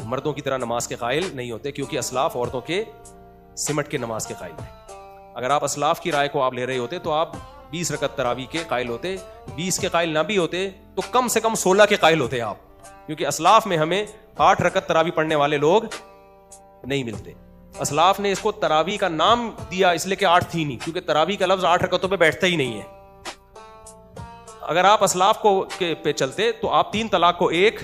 मर्दों की तरह नमाज के कायल नहीं होते, क्योंकि असलाफ औरतों के सिमट के नमाज के कायल थे। अगर आप असलाफ की राय को आप ले रहे होते तो आप 20 रकत तरावी के कायल होते। 20 के कायल ना भी होते तो कम से कम 16 के कायल होते आप, क्योंकि असलाफ में हमें 8 रकत तरावी पढ़ने वाले लोग नहीं मिलते। असलाफ ने इसको तरावी का नाम दिया इसलिए कि 8 थी नहीं, क्योंकि तरावी का लफ्ज 8 रकतों पे बैठता ही नहीं है। अगर आप असलाफ को पे चलते तो आप 3 तलाक को 1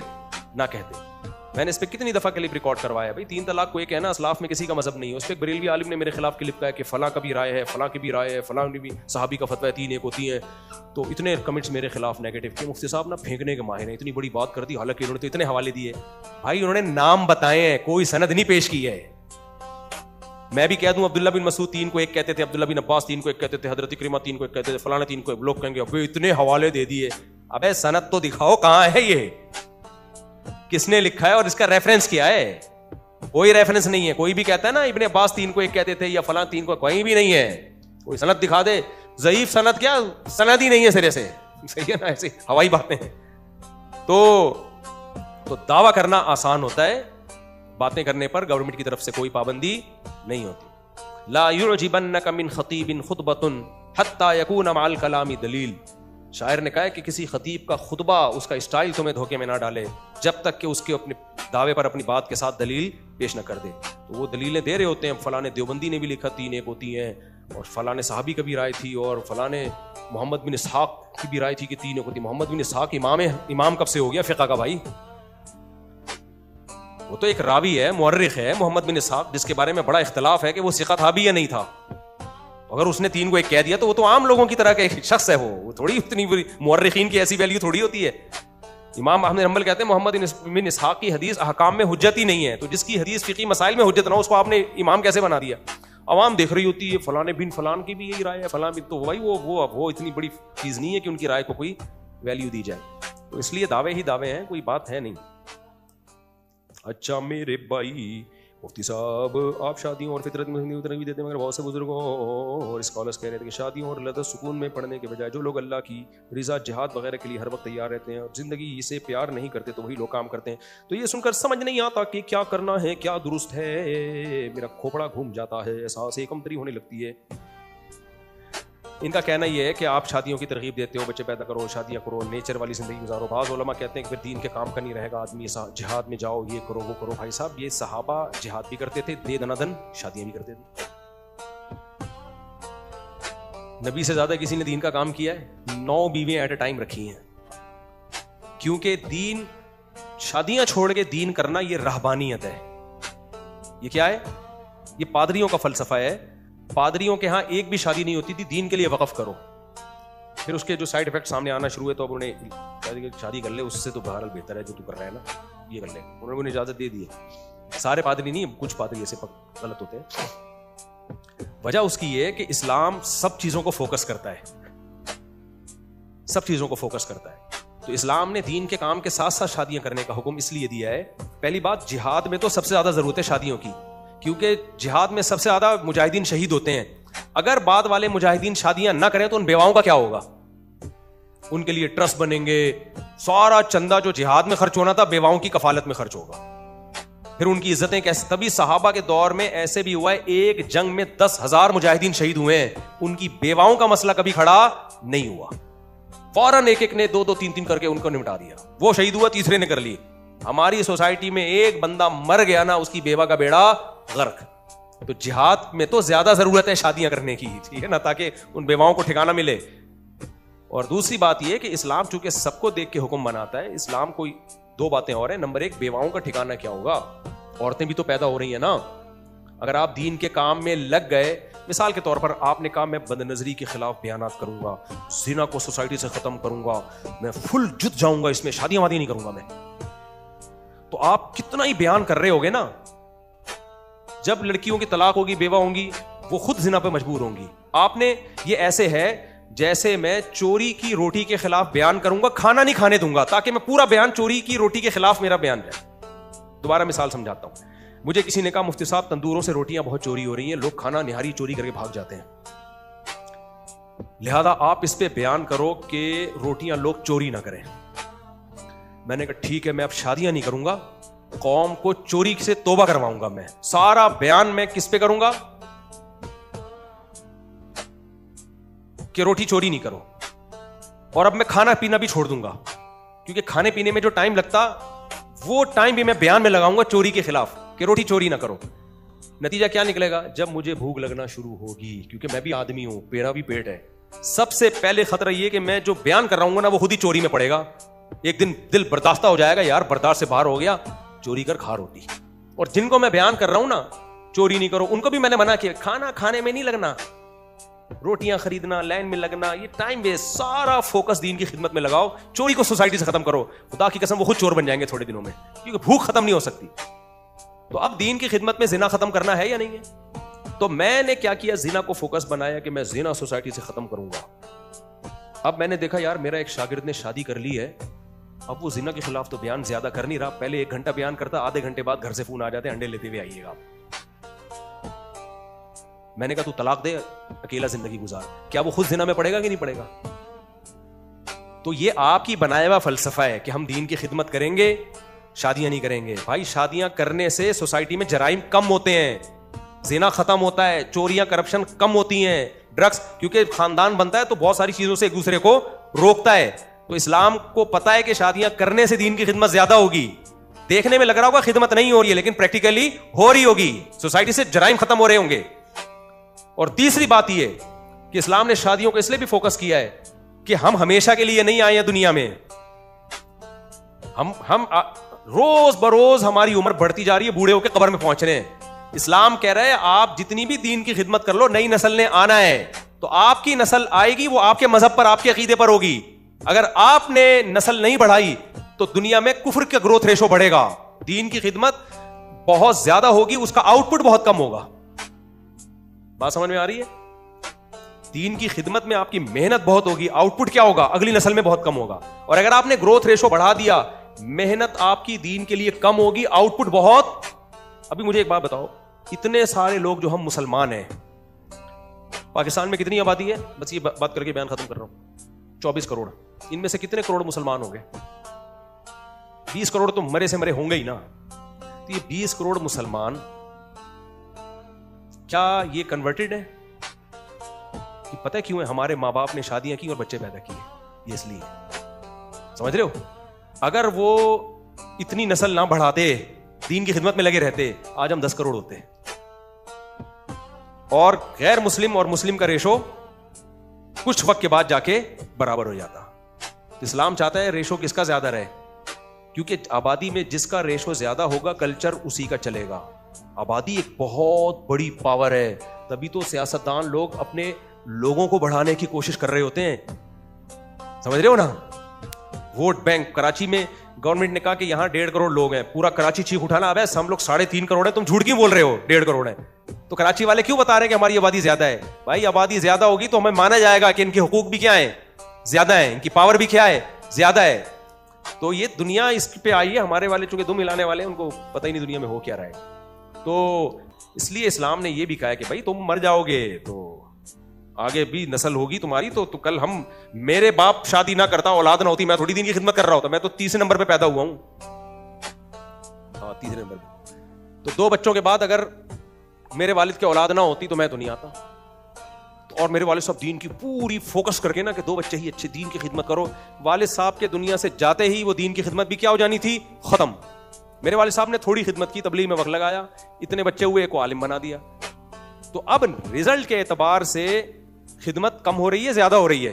ना कहते, मैंने इस पर कितनी दफ़ा क्लिप रिकॉर्ड करवाया भाई। 3 तलाक को एक है ना, असलाफ में किसी का मजहब नहीं है। उस पर एक बरेलवी आलिम ने मेरे खिलाफ क्लिप कहा कि फलां का भी राय है, फलां की भी राय है, फलां की भी सहाबी का फतवा है 3 एक होती है। तो इतने कमेंट्स मेरे खिलाफ नेगेटिव कि मुफ्ती साहब ना फेंकने के माहिर हैं, इतनी बड़ी बात कर दी। हालांकि उन्होंने तो इतने हवाले दिए भाई, उन्होंने नाम बताए हैं, कोई सनद नहीं पेश की है। मैं भी कह दूं अब्दुल्ला बिन मसूद 3 को 1 कहते थे, अब्दुल्ला बिन अब्बास 3 को 1 कहते थे, हजरत इक्रिमा 3 को 1 कहते थे, फलाना 3 को 1। लोग कहेंगे अबे इतने हवाले दे दिए। अबे सनद तो दिखाओ, कहां है ये, किसने लिखा है और इसका रेफरेंस क्या है? कोई रेफरेंस नहीं है। कोई भी कहता है ना इब्ने अब्बास 3 को 1 कहते थे या फलां 3 को, कहीं भी नहीं है। कोई सनद दिखा दे। ज़ईफ सनद क्या, सनद ही नहीं है सिरे से। सही है ना, ऐसी हवाई बातें हैं। तो दावा करना आसान होता है, बातें करने पर गवर्नमेंट की तरफ से कोई पाबंदी नहीं होती। ला युअजिबन्नका मिन खतीबिन खुतबतुन हत्ता यकून मअल कलामी दलील। शायर ने कहा है कि किसी खतीब का खुतबा, उसका स्टाइल तुम्हें धोखे में ना डाले जब तक कि उसके अपने दावे पर अपनी बात के साथ दलील पेश न कर दे। तो वो दलीलें दे रहे होते हैं, फलाने देवबंदी ने भी लिखा 3 एक होती हैं, और फलाने सहाबी की भी राय थी, और फलाने मोहम्मद बिन इसहाक की भी राय थी कि 3 एक होती। मोहम्मद बिन इसहाक इमाम कब से हो गया फिक़ा का भाई? वो तो एक रावी है, मुअर्रिख है मोहम्मद बिन इसहाक, जिसके बारे में बड़ा इख्तिलाफ है कि वो सिक़ा था भी या नहीं था। अगर उसने 3 को 1 कह दिया तो वो तो आम लोगों की तरह का एक शख्स है। वो थोड़ी उतनी बुरी, मुअर्रिखीन की ऐसी वैल्यू थोड़ी होती है। इमाम अहमद हंबल कहते हैं मोहम्मद बिन इसहाक की हदीस अहकाम में हुज्जत ही नहीं है। तो जिसकी हदीस फ़िक़ी मसाइल में हुज्जत ना हो, उसको आपने इमाम कैसे बना दिया? अवाम देख रही होती है फलाने बिन फलान की भी यही राय है, फलान भी। तो भाई वो इतनी बड़ी चीज़ नहीं है कि उनकी राय को कोई वैल्यू दी जाए। तो इसलिए दावे ही दावे हैं, कोई बात है नहीं। अच्छा मेरे भाई मुफ्ती साहब, आप शादियों और फितरत में तरह भी देते हैं, मगर बहुत से बुजुर्गों और स्कॉलर्स कह रहे थे कि शादियों और लज़्ज़त सुकून में पढ़ने के बजाय जो लोग अल्लाह की रिज़ा जिहाद वगैरह के लिए हर वक्त तैयार रहते हैं और ज़िंदगी इसे प्यार नहीं करते, तो वही लोग काम करते हैं। तो ये सुनकर समझ नहीं आता कि क्या करना है, क्या दुरुस्त है। मेरा खोपड़ा घूम जाता है, एहसास कमतरी होने लगती है। इनका कहना यह है कि आप शादियों की तरगीब देते हो, बच्चे पैदा करो, शादियाँ करो, नेचर वाली ज़िंदगी गुजारो। बाज़ उलमा कहते हैं कि फिर दीन के काम का नहीं रहेगा, आदमी जिहाद में जाओ, ये करो वो करो। भाई साहब, ये सहाबा जिहाद भी करते थे, दे दनादन शादियाँ भी करते थे। नबी से ज़्यादा किसी ने दीन का काम किया है? 9 बीवियाँ एट ए टाइम रखी हैं। क्योंकि दीन, शादियाँ छोड़ के दीन करना ये रहबानियत है। ये क्या है? ये पादरियों का फलसफा है। पादरियों के यहाँ एक भी शादी नहीं होती थी, दीन के लिए वक़फ़ करो। फिर उसके जो साइड इफेक्ट सामने आना शुरू हुए तो अब उन्हें शादी कर ले, उससे तो बहरहाल बेहतर है जो तू कर रहा है ना, ये कर ले। उन्होंने इजाज़त दे दी है। सारे पादरी नहीं, कुछ पादरी ऐसे गलत होते हैं। वजह उसकी ये है कि इस्लाम सब चीज़ों को फोकस करता है, सब चीज़ों को फोकस करता है। तो इस्लाम ने दीन के काम के साथ साथ शादियाँ करने का हुक्म इसलिए दिया है। पहली बात, जिहाद में तो सबसे ज़्यादा ज़रूरत है शादियों की, क्योंकि जिहाद में सबसे ज्यादा मुजाहिदीन शहीद होते हैं। अगर बाद वाले मुजाहिदीन शादियां ना करें तो उन बेवाओं का क्या होगा? उनके लिए ट्रस्ट बनेंगे, सारा चंदा जो जिहाद में खर्च होना था बेवाओं की कफालत में खर्च होगा। फिर उनकी इज्जतें कैसे? तभी सहाबा के दौर में ऐसे भी हुआ है, एक जंग में 10,000 मुजाहिदीन शहीद हुए हैं, उनकी बेवाओं का मसला कभी खड़ा नहीं हुआ। फौरन एक ने 2-2, 3-3 करके उनको निपटा दिया। वो शहीद हुआ, तीसरे ने कर ली। हमारी सोसाइटी में एक बंदा मर गया ना, उसकी बेवा का बेड़ा गर्क। तो जिहाद में तो ज्यादा जरूरत है शादियां करने की, ठीक है ना, ताकि उन बेवाओं को ठिकाना मिले। और दूसरी बात यह कि इस्लाम चूंकि सबको देख के हुक्म बनाता है, इस्लाम कोई 2 बातें और है। नंबर 1, बेवाओं का ठिकाना क्या होगा? औरतें भी तो पैदा हो रही है ना। अगर आप दीन के काम में लग गए, मिसाल के तौर पर आपने कहा मैं बदनजरी के खिलाफ बयानात करूंगा, जिना को सोसाइटी से खत्म करूंगा, मैं फुल जुट जाऊंगा, इसमें शादियां वादी नहीं करूंगा मैं, तो आप कितना ही बयान कर रहे होगे ना, जब लड़कियों की तलाक होगी, बेवा होंगी, वो खुद जिना पे मजबूर होंगी। आपने, ये ऐसे है जैसे मैं चोरी की रोटी के खिलाफ बयान करूंगा, खाना नहीं खाने दूंगा, ताकि मैं पूरा बयान चोरी की रोटी के खिलाफ मेरा बयान रहे। दोबारा मिसाल समझाता हूं। मुझे किसी ने कहा मुफ्ती साहब तंदूरों से रोटियां बहुत चोरी हो रही हैं, लोग खाना निहारी चोरी करके भाग जाते हैं, लिहाजा आप इस पे बयान करो कि रोटियां लोग चोरी ना करें। मैंने कहा ठीक है, मैं अब शादियां नहीं करूंगा, कौम को चोरी से तौबा करवाऊंगा। मैं सारा बयान मैं किस पे करूंगा कि रोटी चोरी नहीं करो, और अब मैं खाना पीना भी छोड़ दूंगा, क्योंकि खाने पीने में जो टाइम लगता वो टाइम भी मैं बयान में लगाऊंगा चोरी के खिलाफ कि रोटी चोरी ना करो। नतीजा क्या निकलेगा? जब मुझे भूख लगना शुरू होगी, क्योंकि मैं भी आदमी हूं, मेरा भी पेट है, सबसे पहले खतरा यह कि मैं जो बयान कर रहा हूं ना वो खुद ही चोरी में पड़ेगा। एक दिन दिल बर्दाश्त हो जाएगा, यार बर्दाश्त से बाहर हो गया, चोरी कर खा रोटी। और जिनको मैं बयान कर रहा हूं ना चोरी नहीं करो, उनको भी मैंने मना किया, खाना खाने में नहीं लगना, रोटियां खरीदना, लाइन में लगना, ये टाइम वेस्ट, सारा फोकस दीन की खिदमत में लगाओ। चोरी को सोसाइटी से खत्म करो, खुदा की कसम वो खुद चोर बन जाएंगे थोड़े दिनों में, क्योंकि भूख खत्म नहीं हो सकती। तो अब दीन की खिदमत में जिना खत्म करना है या नहीं है? तो मैंने क्या किया, जिना को फोकस बनाया कि मैं जिना सोसाइटी से खत्म करूंगा। अब मैंने देखा यार मेरा एक शागिर्द ने शादी कर ली है, अब वो जिना के खिलाफ तो बयान ज्यादा कर नहीं रहा, पहले 1 घंटा बयान करता, आधे घंटे बाद घर से फोन आ जाते, अंडे लेते हुए आइएगा। मैंने कहा तू तलाक दे, अकेला जिंदगी गुजार। क्या वो खुद जिना में पड़ेगा कि नहीं पड़ेगा? तो ये आपकी बनाया हुआ फलसफा है कि हम दीन की खिदमत करेंगे, शादियां नहीं करेंगे। भाई शादियां करने से सोसाइटी में जराइम कम होते हैं, जिना खत्म होता है, चोरियां करप्शन कम होती हैं, ड्रग्स, क्योंकि खानदान बनता है तो बहुत सारी चीजों से एक दूसरे को रोकता है। तो इस्लाम को पता है कि शादियां करने से दीन की खिदमत ज्यादा होगी। देखने में लग रहा होगा खिदमत नहीं हो रही है, लेकिन प्रैक्टिकली हो रही होगी, सोसाइटी से जराइम खत्म हो रहे होंगे। और तीसरी बात यह कि इस्लाम ने शादियों को इसलिए भी फोकस किया है कि हम हमेशा के लिए नहीं आए हैं दुनिया में। हम रोज बरोज हमारी उम्र बढ़ती जा रही है, बूढ़े होकर कब्र में पहुंच रहे हैं। इस्लाम कह रहा है आप जितनी भी दीन की खिदमत कर लो, नई नस्ल ने आना है, तो आपकी नस्ल आएगी वो आपके मजहब पर, आपके अकीदे पर होगी। अगर आपने नस्ल नहीं बढ़ाई तो दुनिया में कुफ्र का ग्रोथ रेशो बढ़ेगा, दीन की खिदमत बहुत ज्यादा होगी, उसका आउटपुट बहुत कम होगा। बात समझ में आ रही है? दीन की खिदमत में आपकी मेहनत बहुत होगी, आउटपुट क्या होगा? अगली नस्ल में बहुत कम होगा। और अगर आपने ग्रोथ रेशो बढ़ा दिया, मेहनत आपकी दीन के लिए कम होगी, आउटपुट बहुत। अभी मुझे एक बात बताओ, इतने सारे लोग जो हम मुसलमान हैं, पाकिस्तान में कितनी आबादी है? बस ये बात करके बयान खत्म कर रहा हूं, 24 करोड़। इनमें से कितने करोड़ मुसलमान होंगे? 20 करोड़ तो मरे से मरे होंगे ही ना। तो ये 20 करोड़ मुसलमान क्या ये कन्वर्टेड है? कि पता है क्यों है? हमारे माँ बाप ने शादियां की और बच्चे पैदा किए, ये इसलिए। समझ रहे हो? अगर वो इतनी नस्ल ना बढ़ाते, दीन की खिदमत में लगे रहते, आज हम 10 करोड़ होते। और गैर मुस्लिम और मुस्लिम का रेशो कुछ वक्त के बाद जाके बराबर हो जाता। तो इस्लाम चाहता है रेशो किसका ज्यादा रहे, क्योंकि आबादी में जिसका रेशो ज्यादा होगा कल्चर उसी का चलेगा। आबादी एक बहुत बड़ी पावर है, तभी तो सियासतदान लोग अपने लोगों को बढ़ाने की कोशिश कर रहे होते हैं। समझ रहे हो ना? वोट बैंक, कराची में गवर्नमेंट ने कहा कि यहां 1.5 करोड़ लोग हैं, पूरा कराची चीख उठाना, अब हम लोग 3.5 करोड़ है, तुम झूठ क्यों बोल रहे हो 1.5 करोड़ है? तो कराची वाले क्यों बता रहे हैं कि हमारी आबादी ज्यादा है? भाई आबादी ज्यादा होगी तो हमें माना जाएगा कि इनके हुकूक भी क्या है, ज्यादा है, इनकी पावर भी क्या है, ज्यादा है। तो ये दुनिया इस पे आई है, हमारे वाले चूंकि दुम हिलाने वाले, उनको पता ही नहीं दुनिया में हो क्या रहा है। तो इसलिए इस्लाम ने यह भी कहा है कि भाई तुम मर जाओगे तो आगे भी नस्ल होगी तुम्हारी, तो कल हम, मेरे बाप शादी ना करता, औलाद ना होती, मैं थोड़ी दीन की खिदमत कर रहा होता, मैं तो 30 नंबर पे पैदा हुआ हूं। हाँ 30 नंबर पे। तो 2 बच्चों के बाद अगर मेरे वालिद की औलाद ना होती तो मैं तो नहीं आता। तो और मेरे वालिद साहब दीन की पूरी फोकस करके ना कि 2 बच्चे ही अच्छे दीन की खिदमत करो, वालिद साहब के दुनिया से जाते ही वो दीन की खिदमत भी क्या हो जानी थी, खत्म। मेरे वालिद साहब ने थोड़ी खिदमत की, तबलीग में वक्त लगाया, इतने बच्चे हुए, एक को आलिम बना दिया। तो अब रिजल्ट के एतबार से खिदमत कम हो रही है, ज्यादा हो रही है?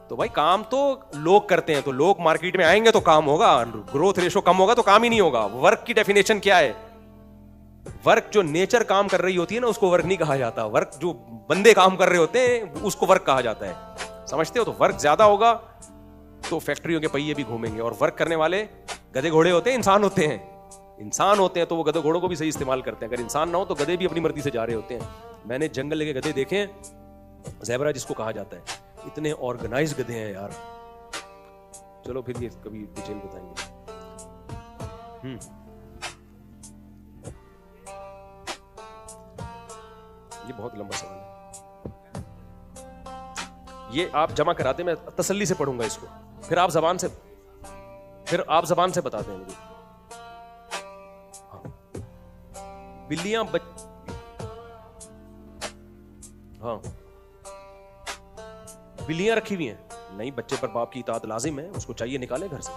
तो भाई काम तो लोग करते हैं, तो लोग मार्केट में आएंगे तो काम होगा, ग्रोथ रेशो कम होगा तो काम ही नहीं होगा। वर्क की डेफिनेशन क्या है? वर्क जो नेचर काम कर रही होती है ना, उसको वर्क नहीं कहा जाता। वर्क जो बंदे काम कर रहे होते हैं उसको वर्क कहा जाता है। समझते हो? तो वर्क ज्यादा होगा तो फैक्ट्रियों के पहिए भी घूमेंगे, और वर्क करने वाले गधे घोड़े होते हैं, इंसान होते हैं। इंसान होते हैं तो वो गधे घोड़ों को भी सही इस्तेमाल करते हैं, अगर इंसान ना हो तो गधे भी अपनी मर्जी से जा रहे होते हैं। मैंने जंगल के गधे देखे हैं, ज़ेबरा जिसको कहा जाता है, इतने ऑर्गेनाइज गधे हैं यार। चलो फिर ये कभी डिटेल बताएंगे। ये बहुत लंबा सवाल है, ये आप जमा कराते, मैं तसल्ली से पढ़ूंगा इसको, फिर आप जबान से बताते हैं मुझे। हाँ। बिल्लियां हाँ बिल्लियां रखी हुई हैं, नहीं बच्चे पर बाप की इताअत लाजिम है, उसको चाहिए निकाले घर से।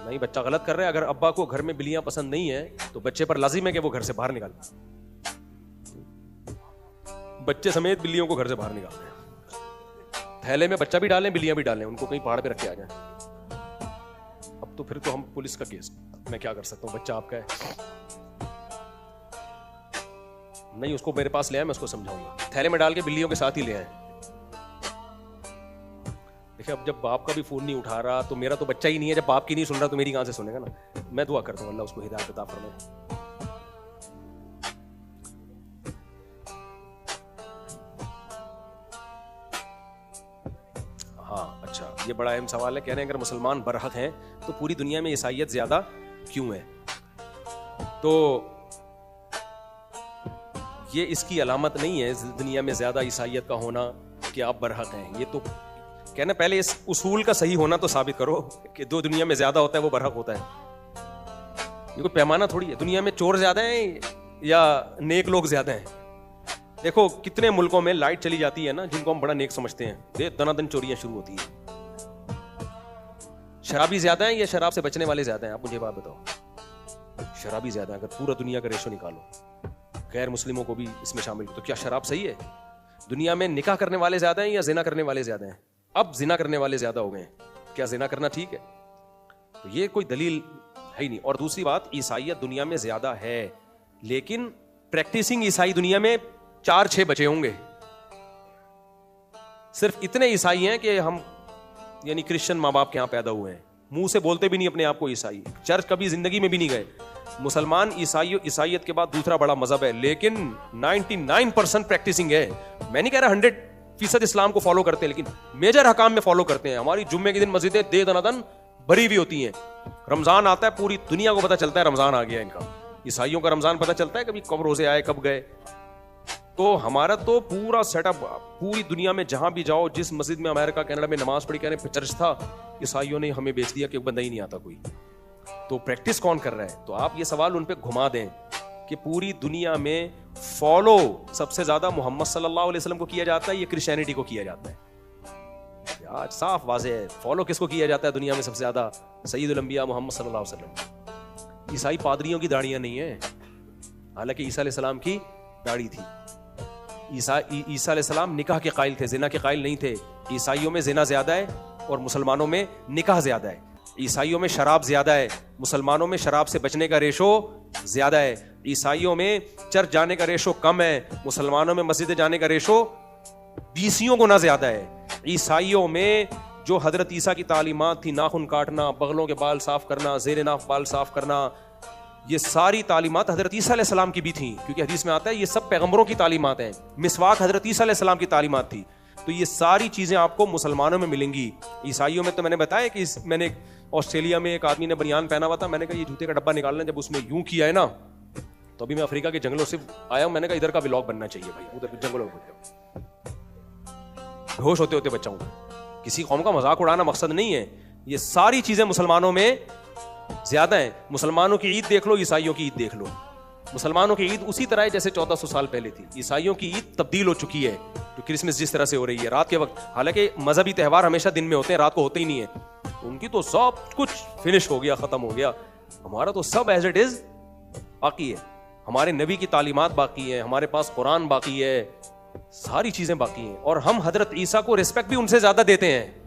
नहीं बच्चा गलत कर रहा है, अगर अब्बा को घर में बिल्लियां पसंद नहीं है तो बच्चे पर लाजिम है कि वो घर से बाहर निकाले, बच्चे समेत बिल्लियों को घर से बाहर निकालते हैं। थैले में बच्चा भी डालें, बिल्लियां भी डालें, उनको कहीं पहाड़ पे रख के आ जाए। अब तो फिर तो हम पुलिस का केस, मैं क्या कर सकता हूँ, बच्चा आपका है। नहीं, उसको मेरे पास ले आए, मैं उसको समझाऊंगा, थैले में डाल के बिल्लियों के साथ ही ले आए। देखिए, अब जब बाप का भी फोन नहीं उठा रहा तो मेरा तो बच्चा ही नहीं है, जब बाप की नहीं सुन रहा तो मेरी कहां से सुनेगा ना। मैं दुआ करता हूँ अल्लाह उसको हिदायत अता फरमाए। हाँ, अच्छा, ये बड़ा अहम सवाल है। कह रहे हैं अगर मुसलमान बरहक हैं तो पूरी दुनिया में ईसाइयत ज्यादा क्यों है? तो ये इसकी अलामत नहीं है दुनिया में ज्यादा ईसाइयत का होना कि आप बरहक हैं। ये तो कहना, पहले इस उसूल का सही होना तो साबित करो कि दो दुनिया में ज्यादा होता है वो बरहक होता है। ये कोई पैमाना थोड़ी है। दुनिया में चोर ज्यादा हैं या नेक लोग ज्यादा हैं? देखो कितने मुल्कों में लाइट चली जाती है ना, जिनको हम बड़ा नेक समझते हैं, दनादन चोरियां शुरू होती हैं। शराबी ज्यादा हैं या शराब से बचने वाले ज्यादा हैं? आप मुझे बात बताओ। शराबी ज्यादा है। अगर पूरा दुनिया का रेशो निकालो, गैर मुस्लिमों को भी इसमें शामिल, तो क्या शराब सही है? दुनिया में निकाह करने वाले ज्यादा हैं या जिना करने वाले ज्यादा हैं? अब जिना करने वाले ज्यादा हो गए हैं। क्या जिना करना ठीक है? तो ये कोई दलील है ही नहीं। और दूसरी बात, ईसाइयत दुनिया में ज्यादा है, लेकिन प्रैक्टिसिंग ईसाई दुनिया में 4-6 बचे होंगे। सिर्फ इतने ईसाई हैं कि हम यानी क्रिश्चियन माँ बाप के यहां पैदा हुए हैं, मुंह से बोलते भी नहीं अपने आप को ईसाई, चर्च कभी जिंदगी में भी नहीं गए। मुसलमान ईसाइयत के बाद दूसरा बड़ा मजहब है, लेकिन 99% प्रैक्टिसिंग है। मैं नहीं कह रहा 100% इस्लाम को फॉलो करते हैं, लेकिन मेजर हकाम में फॉलो करते हैं। हमारी जुम्मे के दिन मस्जिदें दे दनादन भरी भी होती हैं। रमजान आता है, पूरी दुनिया को पता चलता है रमजान आ गया इनका। ईसाइयों का रमजान पता चलता है कभी कब रोजे आए कब गए। तो हमारा तो पूरा सेटअप, पूरी दुनिया में जहां भी जाओ, जिस मस्जिद में अमेरिका कनाडा में नमाज पढ़ी, कहने चर्च था, ईसाइयों ने हमें बेच दिया कि बंदा ही नहीं आता कोई। तो प्रैक्टिस कौन कर रहा है? तो आप ये सवाल उन पे घुमा दें कि पूरी दुनिया में फॉलो सबसे ज्यादा मोहम्मद सल्लल्लाहु अलैहि वसल्लम को किया जाता है, ये क्रिश्चियनिटी को किया जाता है। यार साफ वाज़ेह है, फॉलो किसको किया जाता है दुनिया में सबसे ज्यादा? सय्यदुल अंबिया मोहम्मद सल्लल्लाहु अलैहि वसल्लम। ईसाई पादरियों की दाढ़ियां नहीं है, हालांकि ईसा अलैहिस्सलाम की दाढ़ी थी। ईसा अलैहिस्सलाम निकाह के कायल थे, जिना के कायल नहीं थे। ईसाइयों में जिना ज्यादा है और मुसलमानों में निकाह ज्यादा है। ईसाइयों में शराब ज्यादा है, मुसलमानों में शराब से बचने का रेशो ज्यादा है। ईसाइयों में चर्च जाने का रेशो कम है, मुसलमानों में मस्जिद जाने का रेशो 20 गुना ज्यादा है। ईसाइयों में जो हजरत ईसा की तालीमात थी, नाखून काटना, बगलों के बाल साफ करना, ज़ेरे नाफ बाल साफ करना, ये सारी तालीमात हजरत ईसा अलैहिस्सलाम की भी थी, क्योंकि हदीस में आता है ये सब पैगंबरों की तालीमात हैं। मिसवाक हजरत ईसा अलैहिस्सलाम की तालीमात थी। तो ये सारी चीजें आपको मुसलमानों में मिलेंगी। ईसाइयों में तो मैंने बताया कि मैंने ऑस्ट्रेलिया में एक आदमी ने बनियान पहना हुआ था, मैंने कहा ये जूते का डब्बा निकालना, जब उसमें यूं किया है ना, तो अभी मैं अफ्रीका के जंगलों से आया हूं, मैंने कहा इधर का व्लॉग बनना चाहिए भाई, उधर जंगलों में होश होते होते बचाऊं। किसी कौम का मजाक उड़ाना मकसद नहीं है। ये सारी चीजें मुसलमानों में ज्यादा है। मुसलमानों की ईद देख लो, ईसाइयों की ईद देख लो। मुसलमानों की ईद उसी तरह है जैसे 1400 साल पहले थी। ईसाइयों की ईद तब्दील हो चुकी है, जो क्रिसमस जिस तरह से हो रही है रात के वक्त। हालांकि मजहबी त्यौहार हमेशा दिन में होते हैं, रात को होते ही नहीं है। उनकी तो सब कुछ फिनिश हो गया, खत्म हो गया। हमारा तो सब एज इट इज बाकी है। हमारे नबी की तालीमात बाकी है, हमारे पास कुरान बाकी है, सारी चीजें बाकी हैं। और हम हजरत ईसा को रिस्पेक्ट भी उनसे ज्यादा देते हैं।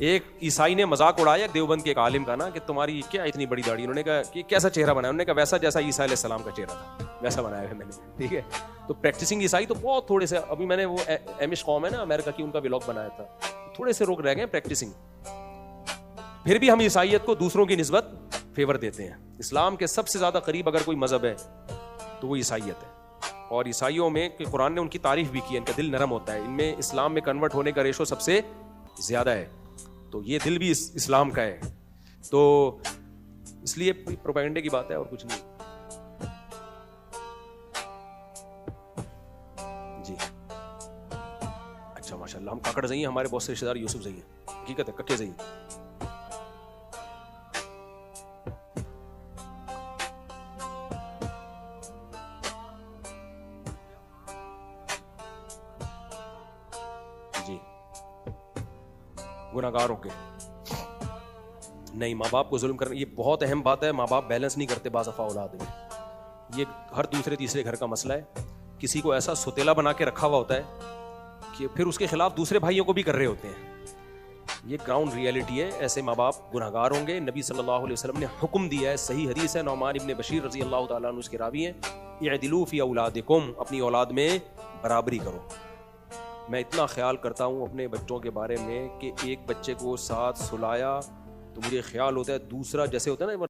एक ईसाई ने मजाक उड़ाया देवबंद के एक आलिम का ना, कि तुम्हारी क्या इतनी बड़ी दाढ़ी। उन्होंने कहा कि कैसा चेहरा बनाया? उन्होंने कहा वैसा जैसा ईसा अलैहिस्सलाम का चेहरा था, वैसा बनाया है मैंने। ठीक है, तो प्रैक्टिसिंग ईसाई तो बहुत थोड़े से, अभी मैंने वो एमिश कौम है ना अमेरिका की, उनका व्लॉग बनाया था, थोड़े से लोग रह गए प्रैक्टिसिंग। फिर भी हम ईसाइयत को दूसरों की निस्बत फेवर देते हैं। इस्लाम के सबसे ज्यादा करीब अगर कोई मजहब है तो वो ईसाइयत है। और ईसाइयों में कुरान ने उनकी तारीफ भी की है, इनका दिल नरम होता है, इनमें इस्लाम में कन्वर्ट होने का रेशो सबसे ज्यादा है। तो ये दिल भी इस्लाम का है। तो इसलिए प्रोपेगेंडे की बात है और कुछ नहीं। जी अच्छा, माशाल्लाह। हम काकड़ जाइए, हमारे बहुत से रिश्तेदार यूसुफ जाइए, हकीकत है, कक्के जाइए। गुनाहगारों के नहीं, माँ बाप को जुल्म करना ये बहुत अहम बात है। माँ बाप बैलेंस नहीं करते बाज़ दफ़ा औलाद में। ये हर दूसरे तीसरे घर का मसला है। किसी को ऐसा सुतेला बना के रखा हुआ होता है कि फिर उसके खिलाफ दूसरे भाइयों को भी कर रहे होते हैं। ये ग्राउंड रियलिटी है। ऐसे माँ बाप गुनहगार होंगे। नबी सल्लल्लाहु अलैहि वसल्लम ने हुक्म दिया है, सही हदीस है, नौमान इब्न बशीर रजी अल्लाह तआला अन्हु उसके रावी हैं, इअदिलू फी औलादिकुम, अपनी औलाद में बराबरी करो। मैं इतना ख्याल करता हूँ अपने बच्चों के बारे में कि एक बच्चे को साथ सुलाया तो मुझे ख्याल होता है दूसरा जैसे होता है ना